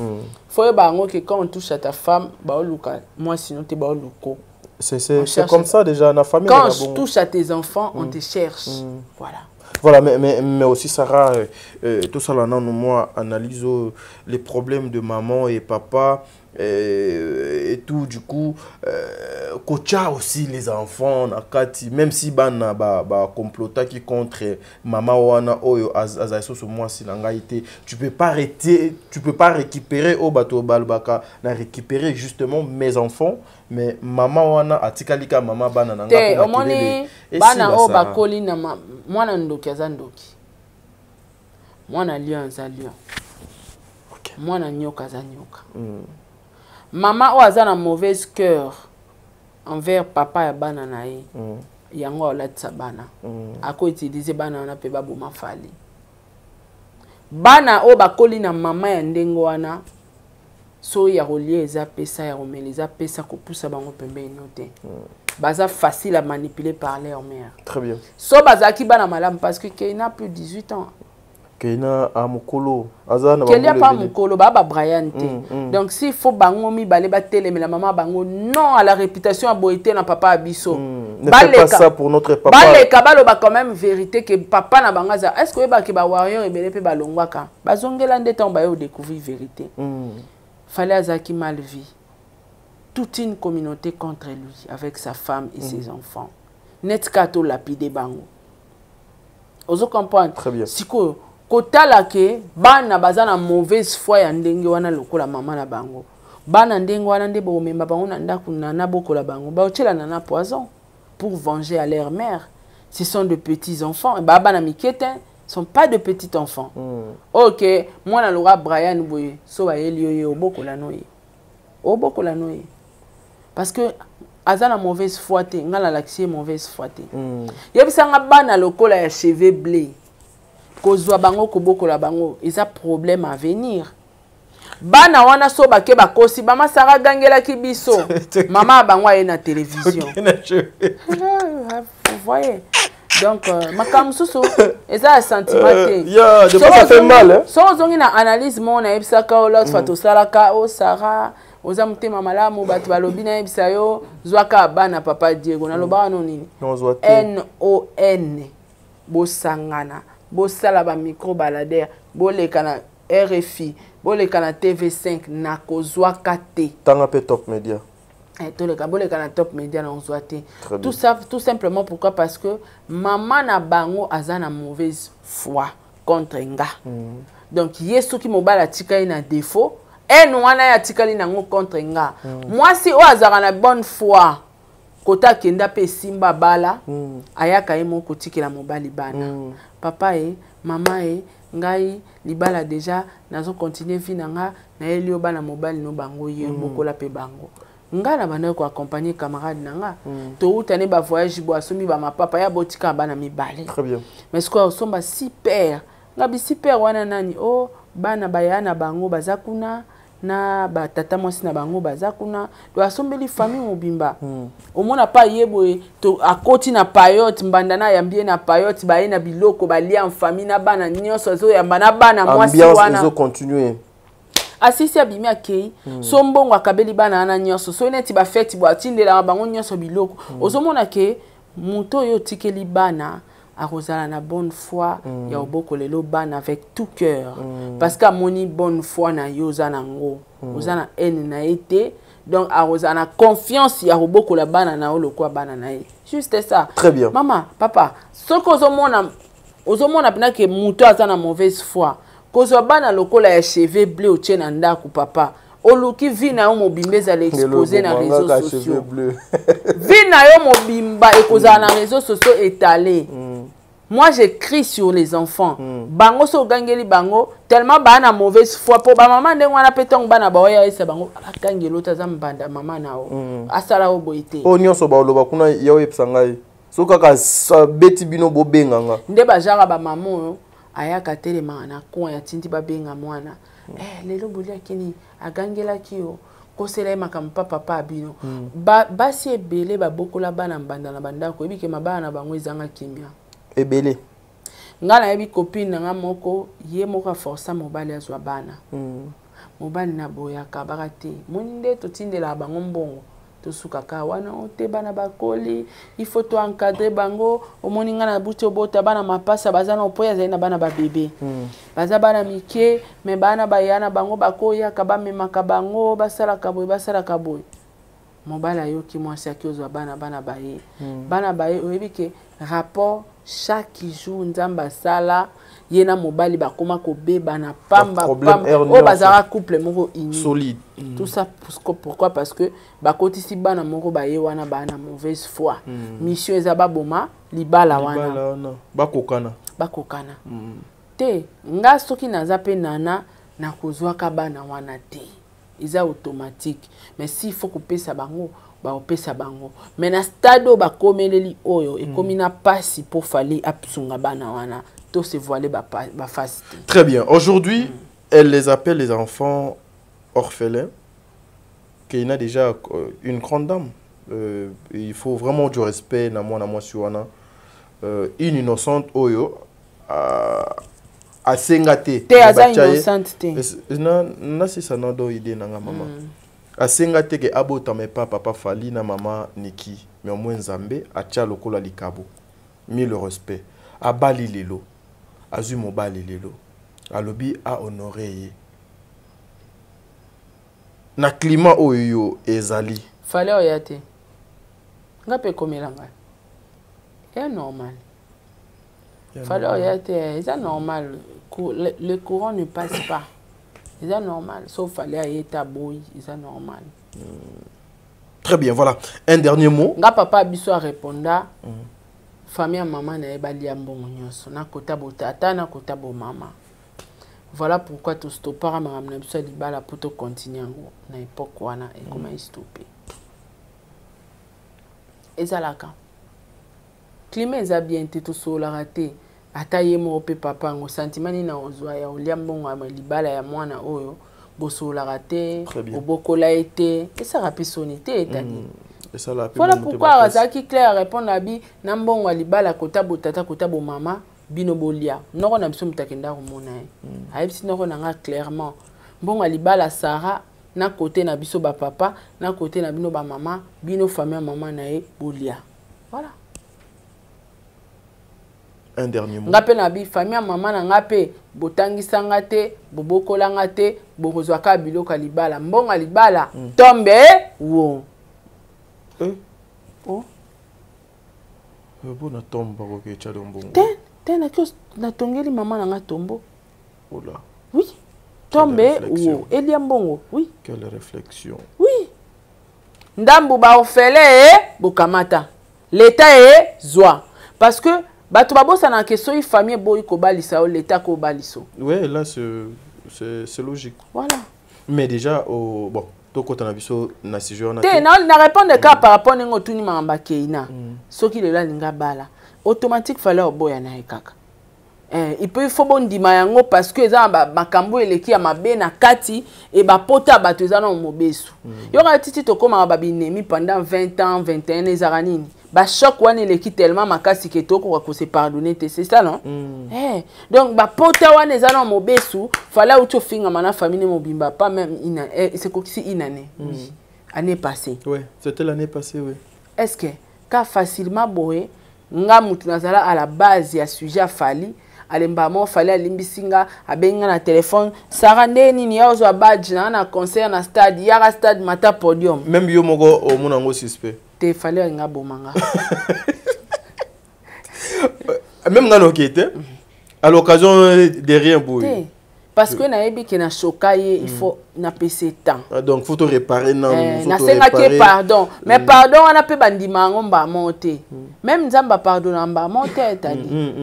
faut que quand on touche à ta femme, baoluka. Moi sinon tu es baoluko. C'est comme ça déjà, la famille. Quand on touche à tes enfants, on te cherche. Voilà. Voilà, mais aussi Sarah, tout ça là, moi, analyse les problèmes de maman et papa. et tout. Du coup, kocha aussi les enfants, nakati, même si bana ba complota qui contre maman wana oyo azaïso sur moi si l'angaïté, tu peux pas arrêter, tu peux pas récupérer au bateau balbaka, na récupérer justement mes enfants, mais maman wana atikalika maman bana nanga te omoni bana o bakoli na mwana ndoki azandoki, mwana lion za lion, mwana nyoka za nyoka. Maman o aza na mauvaise cœur envers papa ya bana na ye. Yango olatisa bana. Ako utiliser bana wana pe baboma fali. Bana o bakoli na mama ya ndengo wana so ya rolie eza pesa ya romeli eza pesa ko poussa bango pembeni te. Baza facile à manipuler par leur mère. Très bien. So bazaki bana malam parce que il n'a plus 18 ans. Keina a mukolo azana ba mukolo pas mukolo ba Brian te. Donc s'il faut bango mi balé ba télé mais la maman bango non à la réputation a boité na papa abiso. Ne fais pas ça pour notre papa. Balé kabalo ba quand même vérité que papa na bangaza est-ce que ba ke ba warrior e belé pe ba longwaka. Ba zongela ndeta ba yo découvrir vérité. Fallait azaki mal vie. Toute une communauté contre lui avec sa femme et ses enfants. Net kato lapide bango. Ozo comprendre. Très bien. Siko kotala ke bana bazana mauvaise foi ya ndenge wana lokola mama na bango. Bana ndenge wana nde bo memba bango na ndaku na bokola bango. Ba otela na poison pour venger à leur mère. Ce sont de petits enfants. Baba na mikete sont pas de petits enfants. OK, moi na lora Brian boye so ba yeli yo bokola noye. O bokola noye. Parce que azana mauvaise foi te ngala laxie mauvaise foi te. Yebisanga bana lokola ya cheveux blé. Kozwa bango kobokola bango, ils a problème à venir. Bana wana so bake bakosi bama sara gangela kibiso. Maman bango est na télévision. Vous voyez. Donc makam susu eza un sentiment te. De ça fait mal hein. So zongi na analyse mon na ebisaka o lot fato salaka o Sara oza mutema malamu batu balobi na ebisa yo zwaka bana papa Diego na loba no nini. NON bosangana. Bosala ba micro baladère, boleka na RFI, boleka na TV5 na kozwa kate. Tanga pe Top Media. Toleka boleka na Top Media na kozwa te. Tout ça tout simplement pourquoi parce que maman na bango azana mauvaise foi contre nga. Donc yesu ki mobala tikali na défaut, wana ya tikali nango contre nga. Moi si o azara na bonne foi kota kenda pe simba bala ayaka ye moko tikela mobali bana. Papa et maman et ngai libala déjà nazo continuer vie nanga na elio bana mobali no bango ye bokola pe bango. Nga na bana ko accompagner camarade nanga to utane ba voyage bo asomi ba ma papa ya botika bana mibale. Très bien. Mais ce quoi somba si père. Ngabi si père wana nani oh bana bayana bango bazakuna na ba tata mwasi na bango bazakuna do asombeli famille mobimba. Omona pa yeboye to akoti na payote mbandana yambie na payote ba na biloko balia en famille na bana nyonso zo yamba na bana mwasi wana. Ambiance zo continuer. Asisi abimi akei so mbongo akabeli bana na nyonso so neti ba fete bo atindela bango nyonso biloko. Ozomona ke muto yo tikeli bana arosala na bonne foi ya oboko lelo bana avec tout cœur parce que moni bonne foi na yo zanango ozana haine na été donc arosala na confiance ya oboko la bana na o lokwa bana na ye juste ça. Très bien. Maman papa soko ozomona pena ke muto azana mauvaise foi kozwa bana lokola ya cheveux bleu otie na ndako papa oluki vi na yo mobimba ezala exposé na réseaux sociaux. Vi na yo mobimba ekozala na réseaux sociaux étalés. Moi j'écris sur les enfants. Bango so gangeli bango tellement ba na mauvaise foi pour ba maman ndenge wana petong bana ba oya esa bango akangelo taza mbanda maman na o asala o boité. O nyonso ba loba kuna yawe psangai. So kaka beti bino bo benganga. Nde ba jara ba maman ayaka telema na ko ya tinti ba benga mwana. Lelo bolia kini agangela kiyo kosela makampa papa bino. Basi ebele ba bokola bana mbanda na bandako ebike mabana na bango ezanga kimia. Ebele. Ngala yebi copine nga moko ye moko força mobali azwa bana. Mobali na boya kabakate. Moni nde totindela bango mbongo. tosuka ka wana ote bana bakoli il faut to encadrer bango omoni nga na buti obota bana mapasa baza na opoya zali na bana ba bébé baza bana mike me bana bayana bango bakoya ka bamemaka bango basalaka boye mobala yoki mwasi akiozwa bana baye oyebi ke rapport chaque jour nzamba sala yena mobali bakoma kobeba na pamba o bazara couple moko solide. Tout ça pourquoi? Parce que bakotisi bana moko baye wana bana mauvaise foi. Mission ezaba boma libala wana. Bakokana. Te nga soki naza pe nana na kozwaka bana wana te. Eza automatique. Mais s'il faut kopesa bango ba opesa bango. Mais na stade ba komeleli oyo e komina pasi pour fali apsunga bana wana. Tout se voiler ba face. Très bien. Aujourd'hui, elle les appelle les enfants orphelins. Qu'il y en a déjà une grande dame. Il faut vraiment du respect na moi suwana. Une innocente oyo a sengate. Te aza innocente te. Na si ça na do idée na maman. A sengate ke abota me papa fali na maman Niki. Mais au moins Nzambe a tia lokola likabo. Mille respect. A bali lelo. Azu mobali lelo. Alobi a honoré. Na climat oyo ezali. Fallait oyate. Nga pe komelanga. C'est normal. Fallait oyate, c'est normal. Le courant ne passe pas. C'est normal. Sauf fallait ayeta boy, c'est normal. Très bien, voilà. Un dernier mot. Nga papa biso a réponda. Famille maman na ebali ambongo nyonso na kota botata na kota bo mama. Voilà pourquoi tu stoppes à ma biso libala pour to continuer na époque wana et comment il stopper. Ezalaka. Climat eza bien te to sola raté. Ata ye mo pe papa ngo sentiment ni na ozwa ya oliambongo ma libala ya mwana oyo bosola raté obokola été et ça rapide sonité etani. Voilà pourquoi Azaki Claire répond à bi nambongo libala kota botata kota bo mama bino bolia noko na biso mutakenda ko mona ayebisi noko nanga clairement mbongo libala Sarah na côté na biso ba papa na côté na bino ba mama bino famille maman na e bolia. Voilà. Un dernier mot. Ngape na bi famille maman na ngape botangisa ngate bobokola ngate bokozwa ka biloko libala mbongo libala tombe wo. Oh. Bon, na tombe ok chadombo. Ten na tongeli maman na tombo. Oh là. Oui. Tombe ou eliambongo. Oui. Quelle réflexion. Oui. Ndambu ba ofele bokamata. L'état est zwa parce que bato babosa na question i famille boy ko balisa o l'état ko baliso. Ouais, là c'est logique. Voilà. Mais déjà bon quand on a vu ça na séjour na na répondre cas par rapport ngo tuni mamba keina soki le la linga bala automatique fallait oboya na ekaka il peut faut bon ndima yango parce que za makambo eleki ya mabe na kati et ba pota bato za na mobesu yo ka titi to koma ba binemi pendant 20 ans 21 ezara nini ba choc wana eleki tellement makasi ke to ko se pardonner c'est ça non donc ba pota wana eza na mobesu fallait uto finga mana famille mobimba pas même c'est quoi si une année année passée ouais c'était l'année passée oui est-ce que ka facilement boé nga mutu nazala à la base ya sujet fali alemba mo fali alimbisinga abenga na téléphone Sarah ndeni ni yazo badge na concert na stade yara stade mata podium même yo moko o munango suspect te fali nga bomanga même nga no kete à l'occasion de rien pour parce que na yebi ke na chokaye il faut na PC temps donc faut te réparer na senga ke pardon mais pardon on a pe bandima ngomba monter même nzamba pardonne mba monter etali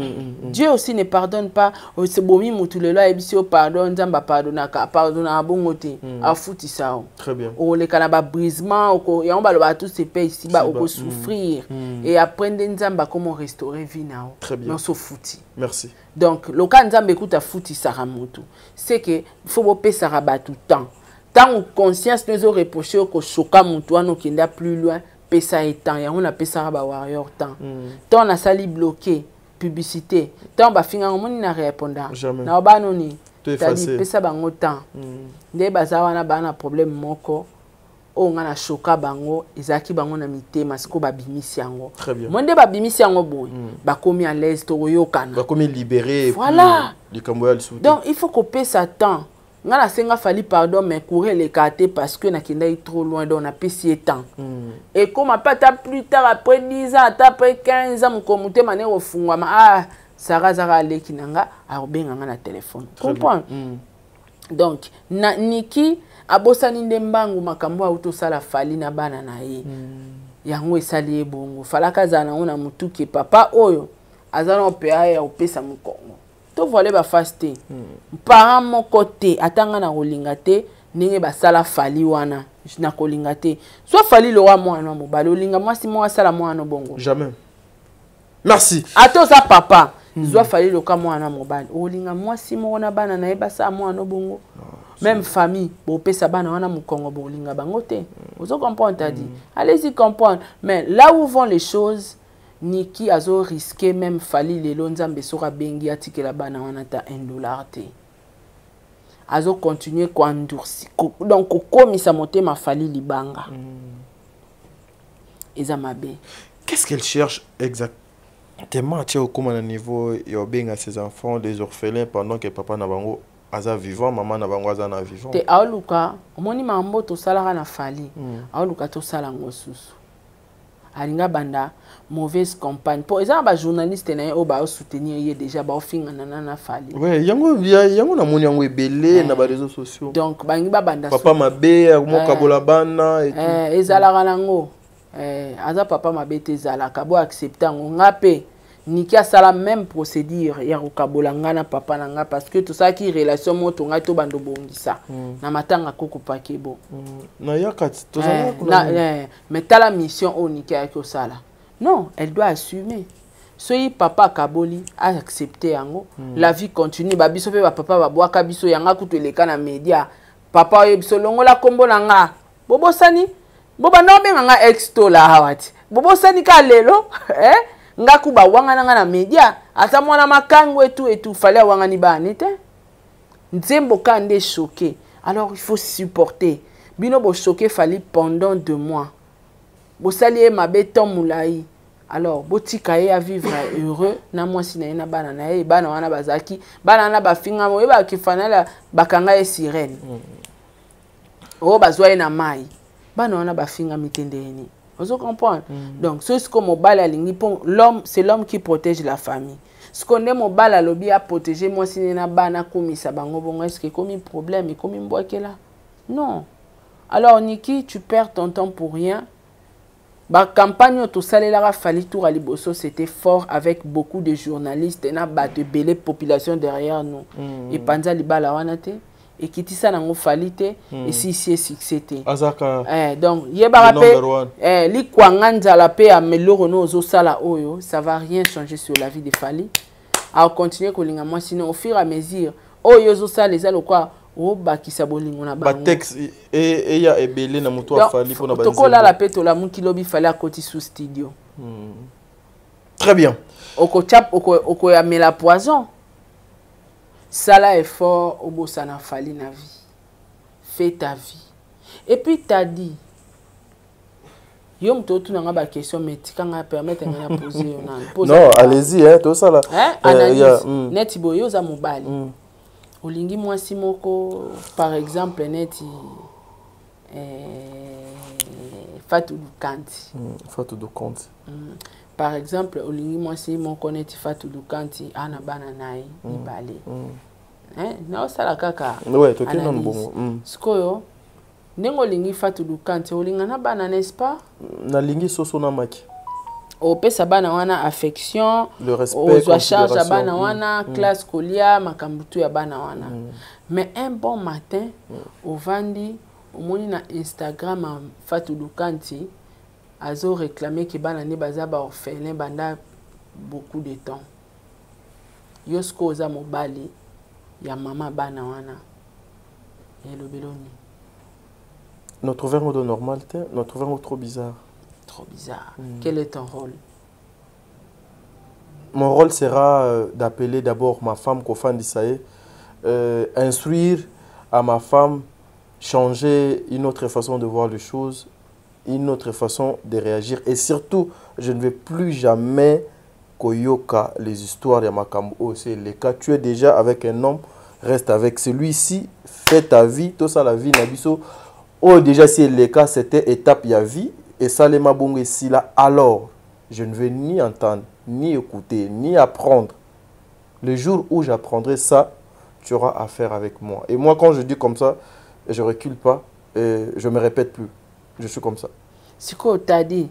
Dieu aussi ne pardonne pas c'est bomi mutu lelo ayebisi o pardon nzamba pardonnaka pardonne abongote afuti sao très bien o le kana ba brisement o ya on ba lo ba tout se paye ici ba o souffrir et apprendre nzamba comment restaurer vie nao mais so futi merci donc le cas nzamba écoute futi saramutu c'est que faut bopé saraba tout temps tant conscience nous reproché ko choka mutu ano kenda plus loin pesa étant ya on a pesa ba warrior temps tant na sali bloqué publicité tant ba finga ngomoni na répondant na ba noni tadi pesa bango temps nde baza wana ba na problème moko o ngana choka bango ezaki bango na mitema siko babimisi yango. Très bien. Monde babimisi yango boy. Bakomi à l'aise to yokana. Bakomi libéré. Voilà. Donc il faut couper sa temps. Ngana senga fali pardon mais courir les cartes parce que nakenda est trop loin donc on a payé temps. Et comme pas plus tard après 10 ans, après 15 ans mon communauté mané refungwa ah Sarah Zara leki nanga a obenga na téléphone. Comprends? Donc na Niki abosani ndembangu makambo auto sala fali na bana na ye. Yango esali ebongo. Falaka zana ona mutuki papa oyo azana opea ya opesa mukongo. To voler ba faste. Parent mon côté atanga na rolinga te ninge ba sala fali wana na kolinga te. Soit fali le roi mwana mobali olinga mwasi mwa sala mwana bongo. Jamais. Merci. Ato sa papa. Soit fali le ka mwana mobali. Olinga mwasi mwana bana na eba sa mwana bongo. Même famille, bon pesa bana wana mukongo bolinga bango te. Vous comprenez t'as dit. Allez-y comprendre. Mais là où vont les choses, Niki azo risqué même fali les lonzambe sora bengi atike la bana wana ta $1 te. Azo continuer ko endurci. Donc comme ça monter ma fali libanga. Ezamabe. Qu'est-ce qu'elle cherche exactement à niveau yobenga ses enfants des orphelins pendant que papa na bango aza vivant, maman na bango aza na vivant. Te aoluka, omoni mambo to salaka na fali. Aoluka to sala ngosusu. Alinga banda mauvaise compagne. Pour exemple, ba journaliste na yo ba soutenir ye déjà ba ofinga na fali. Ouais, yango na moni yango ebele na ba réseaux sociaux. Donc bangi ba banda papa mabe mo kabola bana et tout. Ezalaka nango. Aza papa mabe te ezalaka bo accepter ngo ngape. Niki asala même procédure ya kokabola ngana papa nanga parce que tout ça qui relation moto nga to bando bongisa na matanga koko pakebo na yakati to mais tala mission o Niki ya ko sala non elle doit assumer soyi papa kaboli a accepter yango la vie continue ba biso pe ba papa ba bwaka biso yanga kutu eleka na media papa ye biso longola kombo nanga bobo sani boba no benga nga exto la hawati bobo sani ka lelo ngaku ba wanga na media ata mwana makango et tout fallait wanga ni ba nete nzembo kande choqué alors il faut supporter bino bo choqué fallait pendant 2 mois bo sali ma beton moulai alors botika ye à vivre heureux na mwasi na bana na ye bana wana bazaki bana na ba finga mo ba kifanala bakanga e sirène o bazwa na mai bana wana ba finga mitendeni. Vous comprenez? Donc, ce qu'on m'a dit, l'homme, c'est l'homme qui protège la famille. Ce qu'on est mobile à lobby à protéger, moi, si n'a pas commis ça, est-ce que comme un problème et comme un bois qui est là? Non. Alors, Niki, tu perds ton temps pour rien. La campagne, tout ça, là, Fali Tour à Liboso, c'était fort avec beaucoup de journalistes et n'a pas de belle population derrière nous. Et Panza Libala Wanate. Et qui tisse na ngo falite et si c'est succès azaka donc yeba rappé li kwanganja la paix à meloro no zo sala oyo ça va rien changer sur la vie de Fali à continuer ko linga moi sinon au fur et à mesure oyo zo sala les alo quoi o bakisa bolingo na ba texte et ya ebele na moto a Fali pour na ba to ko la paix to la muki lobi Fali à côté sous studio. Très bien. Oko chap oko ya mela poison. Sala effort au beau ça n'a fallu na vie. Fais ta vie. Et puis t'as dit Yom to tu n'as pas question mais tu quand permettre de poser non, allez-y hein, tout ça là. Analyse. Neti boyo za mobali. Olingi moi simoko par exemple neti Fatou Dukanti. Fatou Dukanti. Par exemple, olingi moi si mon connaît Fatou Dukanti ana bana nai ibale. Na sala kaka. Ouais, to ke non bon. Skoyo nengo lingi Fatou Dukanti olinga na bana n'est-ce pas? Na lingi soso na maki. O pesa bana wana affection, le respect, o charge bana wana classe scolaire makambutu ya bana wana. Mais un bon matin au vandi au moni na Instagram Fatou Dukanti azo réclamé que bana ne baza ba orphelin banda beaucoup de temps. Yosko za mobali ya mama bana wana. Et le beloni. Notre verre de normalité, notre verre trop bizarre. Trop bizarre. Quel est ton rôle? Mon rôle sera d'appeler d'abord ma femme Kofan Disaye, instruire à ma femme changer une autre façon de voir les choses, une autre façon de réagir. Et surtout, je ne vais plus jamais koyoka les histoires de Makambo. C'est le cas. Tu es déjà avec un homme, reste avec celui-ci, fais ta vie, tout ça, la vie, Nabiso. Oh, déjà, si le cas, c'était étape, il y a vie, et ça, les mabongo ici, là, alors, je ne vais ni entendre, ni écouter, ni apprendre. Le jour où j'apprendrai ça, tu auras affaire avec moi. Et moi, quand je dis comme ça, je ne recule pas, et je ne me répète plus. Je suis comme ça. Ce que tu as dit,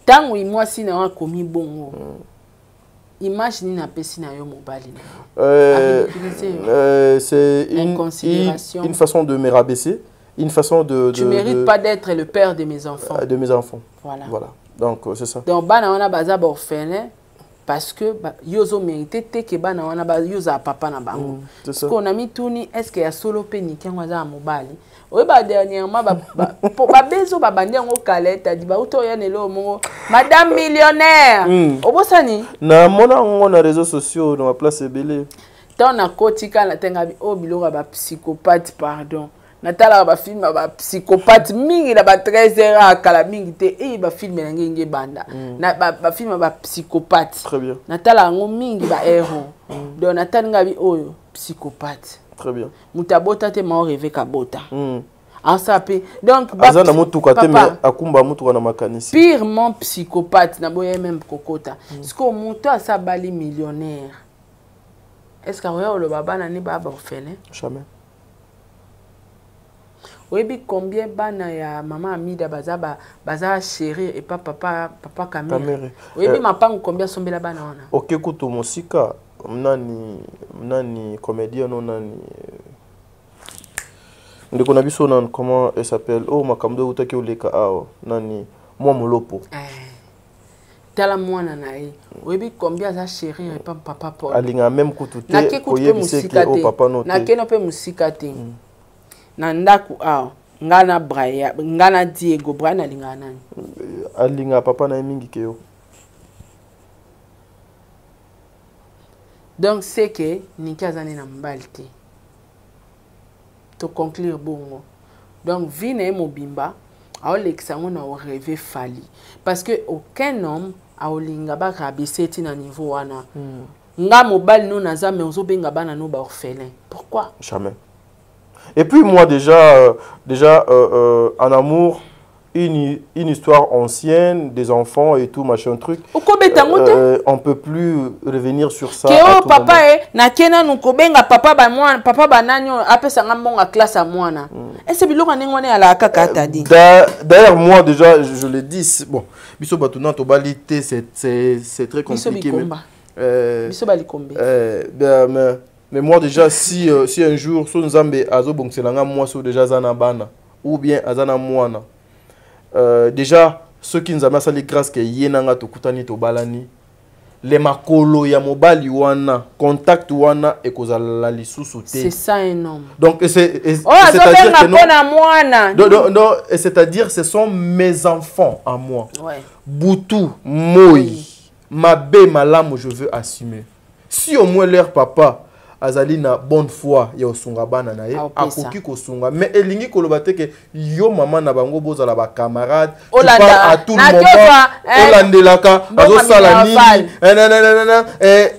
tant que moi, si je commis bon, imagine na pesi na yo mobali. C'est une façon de me rabaisser, une façon de... Tu ne mérites pas d'être le père de mes enfants. De mes enfants. Voilà. Donc, c'est ça. Donc, bana wana baza ba orphelin parce que yozo mérité te ke bana wana ba yoza papa na bango. C'est ça. Qu'on a mis tourni, est-ce qu'il y a solo peni qui a mobali? Oui, bah dernièrement, bah bezo bah bandi en calette, a dit bah auto ya nelo mo madame millionnaire. Obosani. Na mona on a réseaux sociaux dans la place ebele. Tant na kotika na tenga bi o bilora ba psychopathe pardon. Natala ba film ba psychopathe mingi na ba 13h à kala mingi te e ba film na ngenge banda. Na ba film ba psychopathe. Très bien. Natala ngo mingi ba héros. Donc natanga bi oyo psychopathe. Très bien. Mutabota te ma rêver kabota. Ansapé. Donc azana mutuka te mais akumba mutuka na makanisi. Purement psychopathe na boye même kokota. Est-ce que muto asabali millionnaire? Est-ce que le baba na ni baba orphelin? Jamais. Oui, combien bana ya maman Amida baza chérie et pas papa Kamere. Oui, ma pango combien sont la bana wana? OK kuto musika nani comédien non nani ndeko na biso nan comment elle s'appelle oh makamdo utaki oleka ao nani moi molopo tala mwana na ye oui combien za chérie et pas papa Paul alinga même kutute koyebiseke oh papa no te na keno pe musika te na ndaku ao ngana Braya ngana Diego Brana alinga nani alinga papa na mingi keo. Donc c'est que Nikazane na mbalite. To conclure bongo. Donc vine mobimba a olexango na o rêver fali parce que aucun homme a olinga ba rabiseti na niveau wana. Nga mobile no naza mais ozo benga bana no ba orphelin. Pourquoi? Jamais. Et puis moi déjà en amour une histoire ancienne des enfants et tout machin truc. On peut plus revenir sur ça. Que papa na kena nukobenga papa ba mwana papa bananyo apesa ngambonga classe à mwana. Et c'est biloko nengone ala kaka tadi. D'ailleurs moi déjà je le dis bon biso batuna to balité c'est très compliqué mais moi déjà si un jour so nzambe azo bongselanga moi so déjà zana bana ou bien azana mwana déjà ceux qui nous ont les grâce que yenanga to kutani to balani les makolo ya mobali wana contact wana et kozala lisusu te. C'est ça un homme. Donc c'est-à-dire que non c'est-à-dire ce sont mes enfants à moi. Ouais. Boutou moi mabe malamu je veux assumer. Si au moins leur papa azali na bonne foi ya osunga bana na ye akoki kosunga mais elingi koloba te ke yo mama na bango bozala ba camarade tu parles à tout le monde olandelaka azo sala nini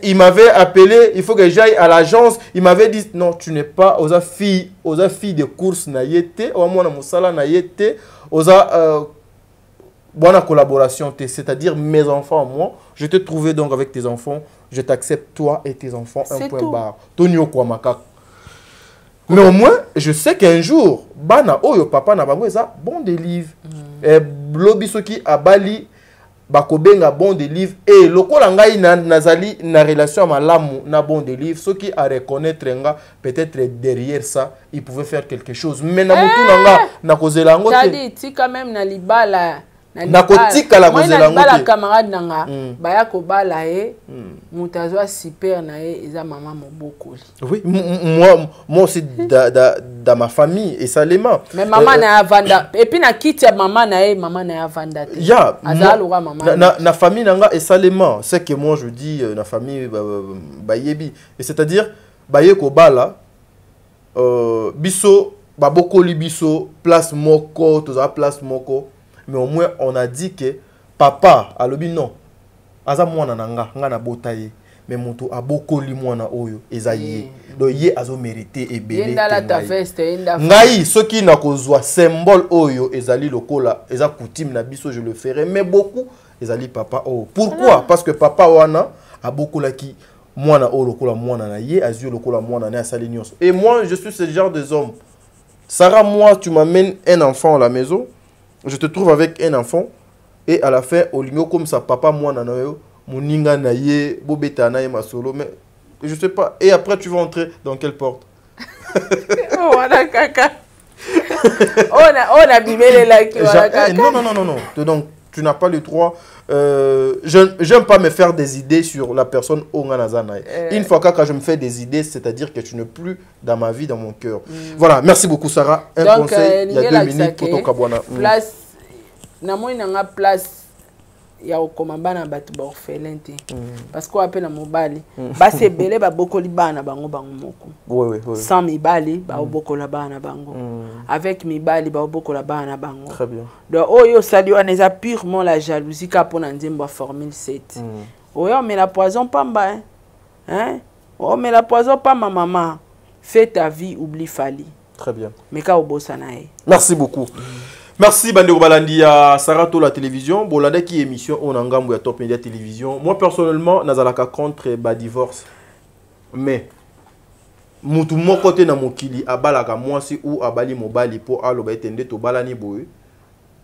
il m'avait appelé il faut que j'aille à l'agence il m'avait dit non tu n'es pas oza fille de course na yete o mwana musala na yete oza bonne collaboration c'est-à-dire mes enfants moi je t'ai trouvé donc avec tes enfants je t'accepte toi et tes enfants un point barre tonio kwa makaka mais au moins je sais qu'un jour bana oyo papa na bango eza bon délivre et lobi soki abali bakobenga bon délivre et lokola ngai nazali na relation malamu na bon délivre soki a reconnaître nga peut-être derrière ça il pouvait faire quelque chose mais na mutu nanga na kozela ngo te ti quand même na libala na kotika la kozela ngo te camarade nanga baya ko bala e mutazwa super na e eza maman mobokoli. Oui moi aussi dans ma famille et Salema mais maman na avanda et puis na kiti ya maman na avanda te ya azalura maman na famille nanga et Salema c'est que moi je dis na famille bayebi et c'est-à-dire baye ko bala biso baboko libiso place moko toza place moko mais au moins on a dit que papa alobi non aza mwana nanga nga na botaye mais moto abokoli mwana oyo eza ye do ye azo mériter ebele ngai soki na kozwa symbole oyo ezali lokola eza coutume na biso je le ferai mais beaucoup ezali papa oyo pourquoi parce que papa wana abokolaki mwana oyo lokola mwana na ye azio lokola mwana na asali nyonso et moi je suis ce genre de homme. Sarah, moi tu m'amènes un enfant à la maison, je te trouve avec un enfant et à la fin olingo comme ça papa mwana na yo moninga na ye bobeta na ye masolo mais je sais pas et après tu vas entrer dans quelle porte? Oh wana kaka on a bibélé là qui wana kaka non donc tu n'as pas le droit j'aime pas me faire des idées sur la personne onga nazana une fois que je me fais des idées c'est-à-dire que tu n'es plus dans ma vie dans mon cœur. Voilà, merci beaucoup Sarah. Un donc, conseil il y a 2 minutes pour ton kabwana place na moi nanga place ya okoma bana batu ba orphelin te parce qu'on appelle na mobali ba se belé ba bokoli bana bango moko oui sans mibali ba bokola bana bango avec mibali ba bokola bana bango très bien donc oyo sali on est purement la jalousie ka pona nzembo formule 7 oyo mais la poison pamba hein oh mais la poison pas ma maman fais ta vie oublie Fali très bien mais ka obosana merci beaucoup. Merci Bandeko Balandi à Sarah to la télévision. Bolanda qui émission on engambo ya Top Media télévision. Moi personnellement nazalaka contre ba divorce. Mais mutu moko te na mokili abalaka mwasi ou abali mobali po aloba etende to balani boye.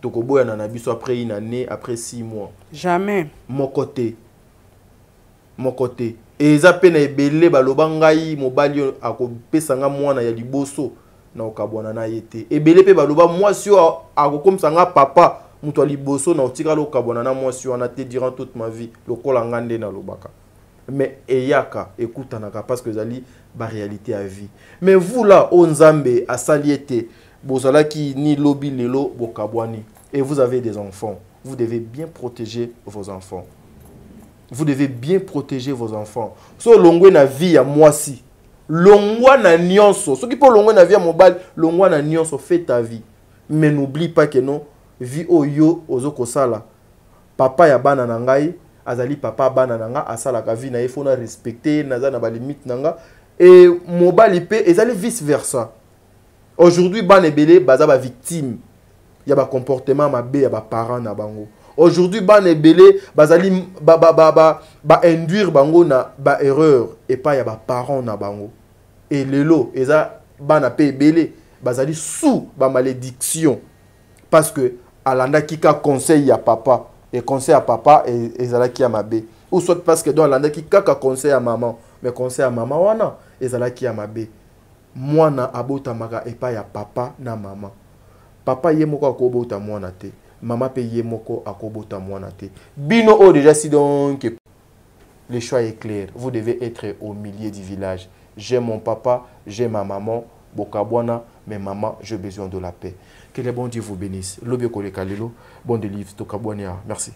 Toko boya na biso après une année, après 6 mois. Jamais. Mon côté. Et eza pe na ebele baloba ngai mobali akopesa nga mwana ya liboso. Na okabwana na yete ebele pe baloba mwasi akokomisa nga papa muto liboso na otika lo okabwana na mwasi wana te durant toute ma vie lokola ngande na lobaka mais eyaka ekutanaka parce que zali ba réalité à vie mais vous là o nzambe asali ete bozalaki ni lobi lelo bokabwani et vous avez des enfants vous devez bien protéger vos enfants so longwe na vie ya mwasi longwa na nyonso soki po longwa na vie ya mobile longwa na nyonso fais ta vie mais n'oublie pas que non vie oyo ozoko sala papa ya bana na ngai azali papa bana na nga asala ka vie na il faut na respecter naza na ba limite nanga et mobile pe ezali vice versa aujourd'hui bana ebele baza ba victime ya ba comportement mabe ya ba parents na bango aujourd'hui bana ebele bazali ba induire bango na ba erreur et pas ya ba parents na bango. Et lelo eza bana pe ebele bazali sous ba malédiction parce que alanda kika conseil ya papa et conseil à papa et ezalaki ya mabe ou soit parce que dans alanda kika conseil à maman mais conseil à maman wana ezalaki ya mabe mwana abota maka et pas ya papa na maman papa ye moko akobota mwana te maman pe ye moko akobota mwana te bino o déjà si donc le choix est clair vous devez être au milieu du village. J'ai mon papa, j'ai ma maman, Bokabwana, mais maman, j'ai besoin de la paix. Que le bon Dieu vous bénisse. Lobio Kole Kalelo, bon délivre, Tokabwania. Merci.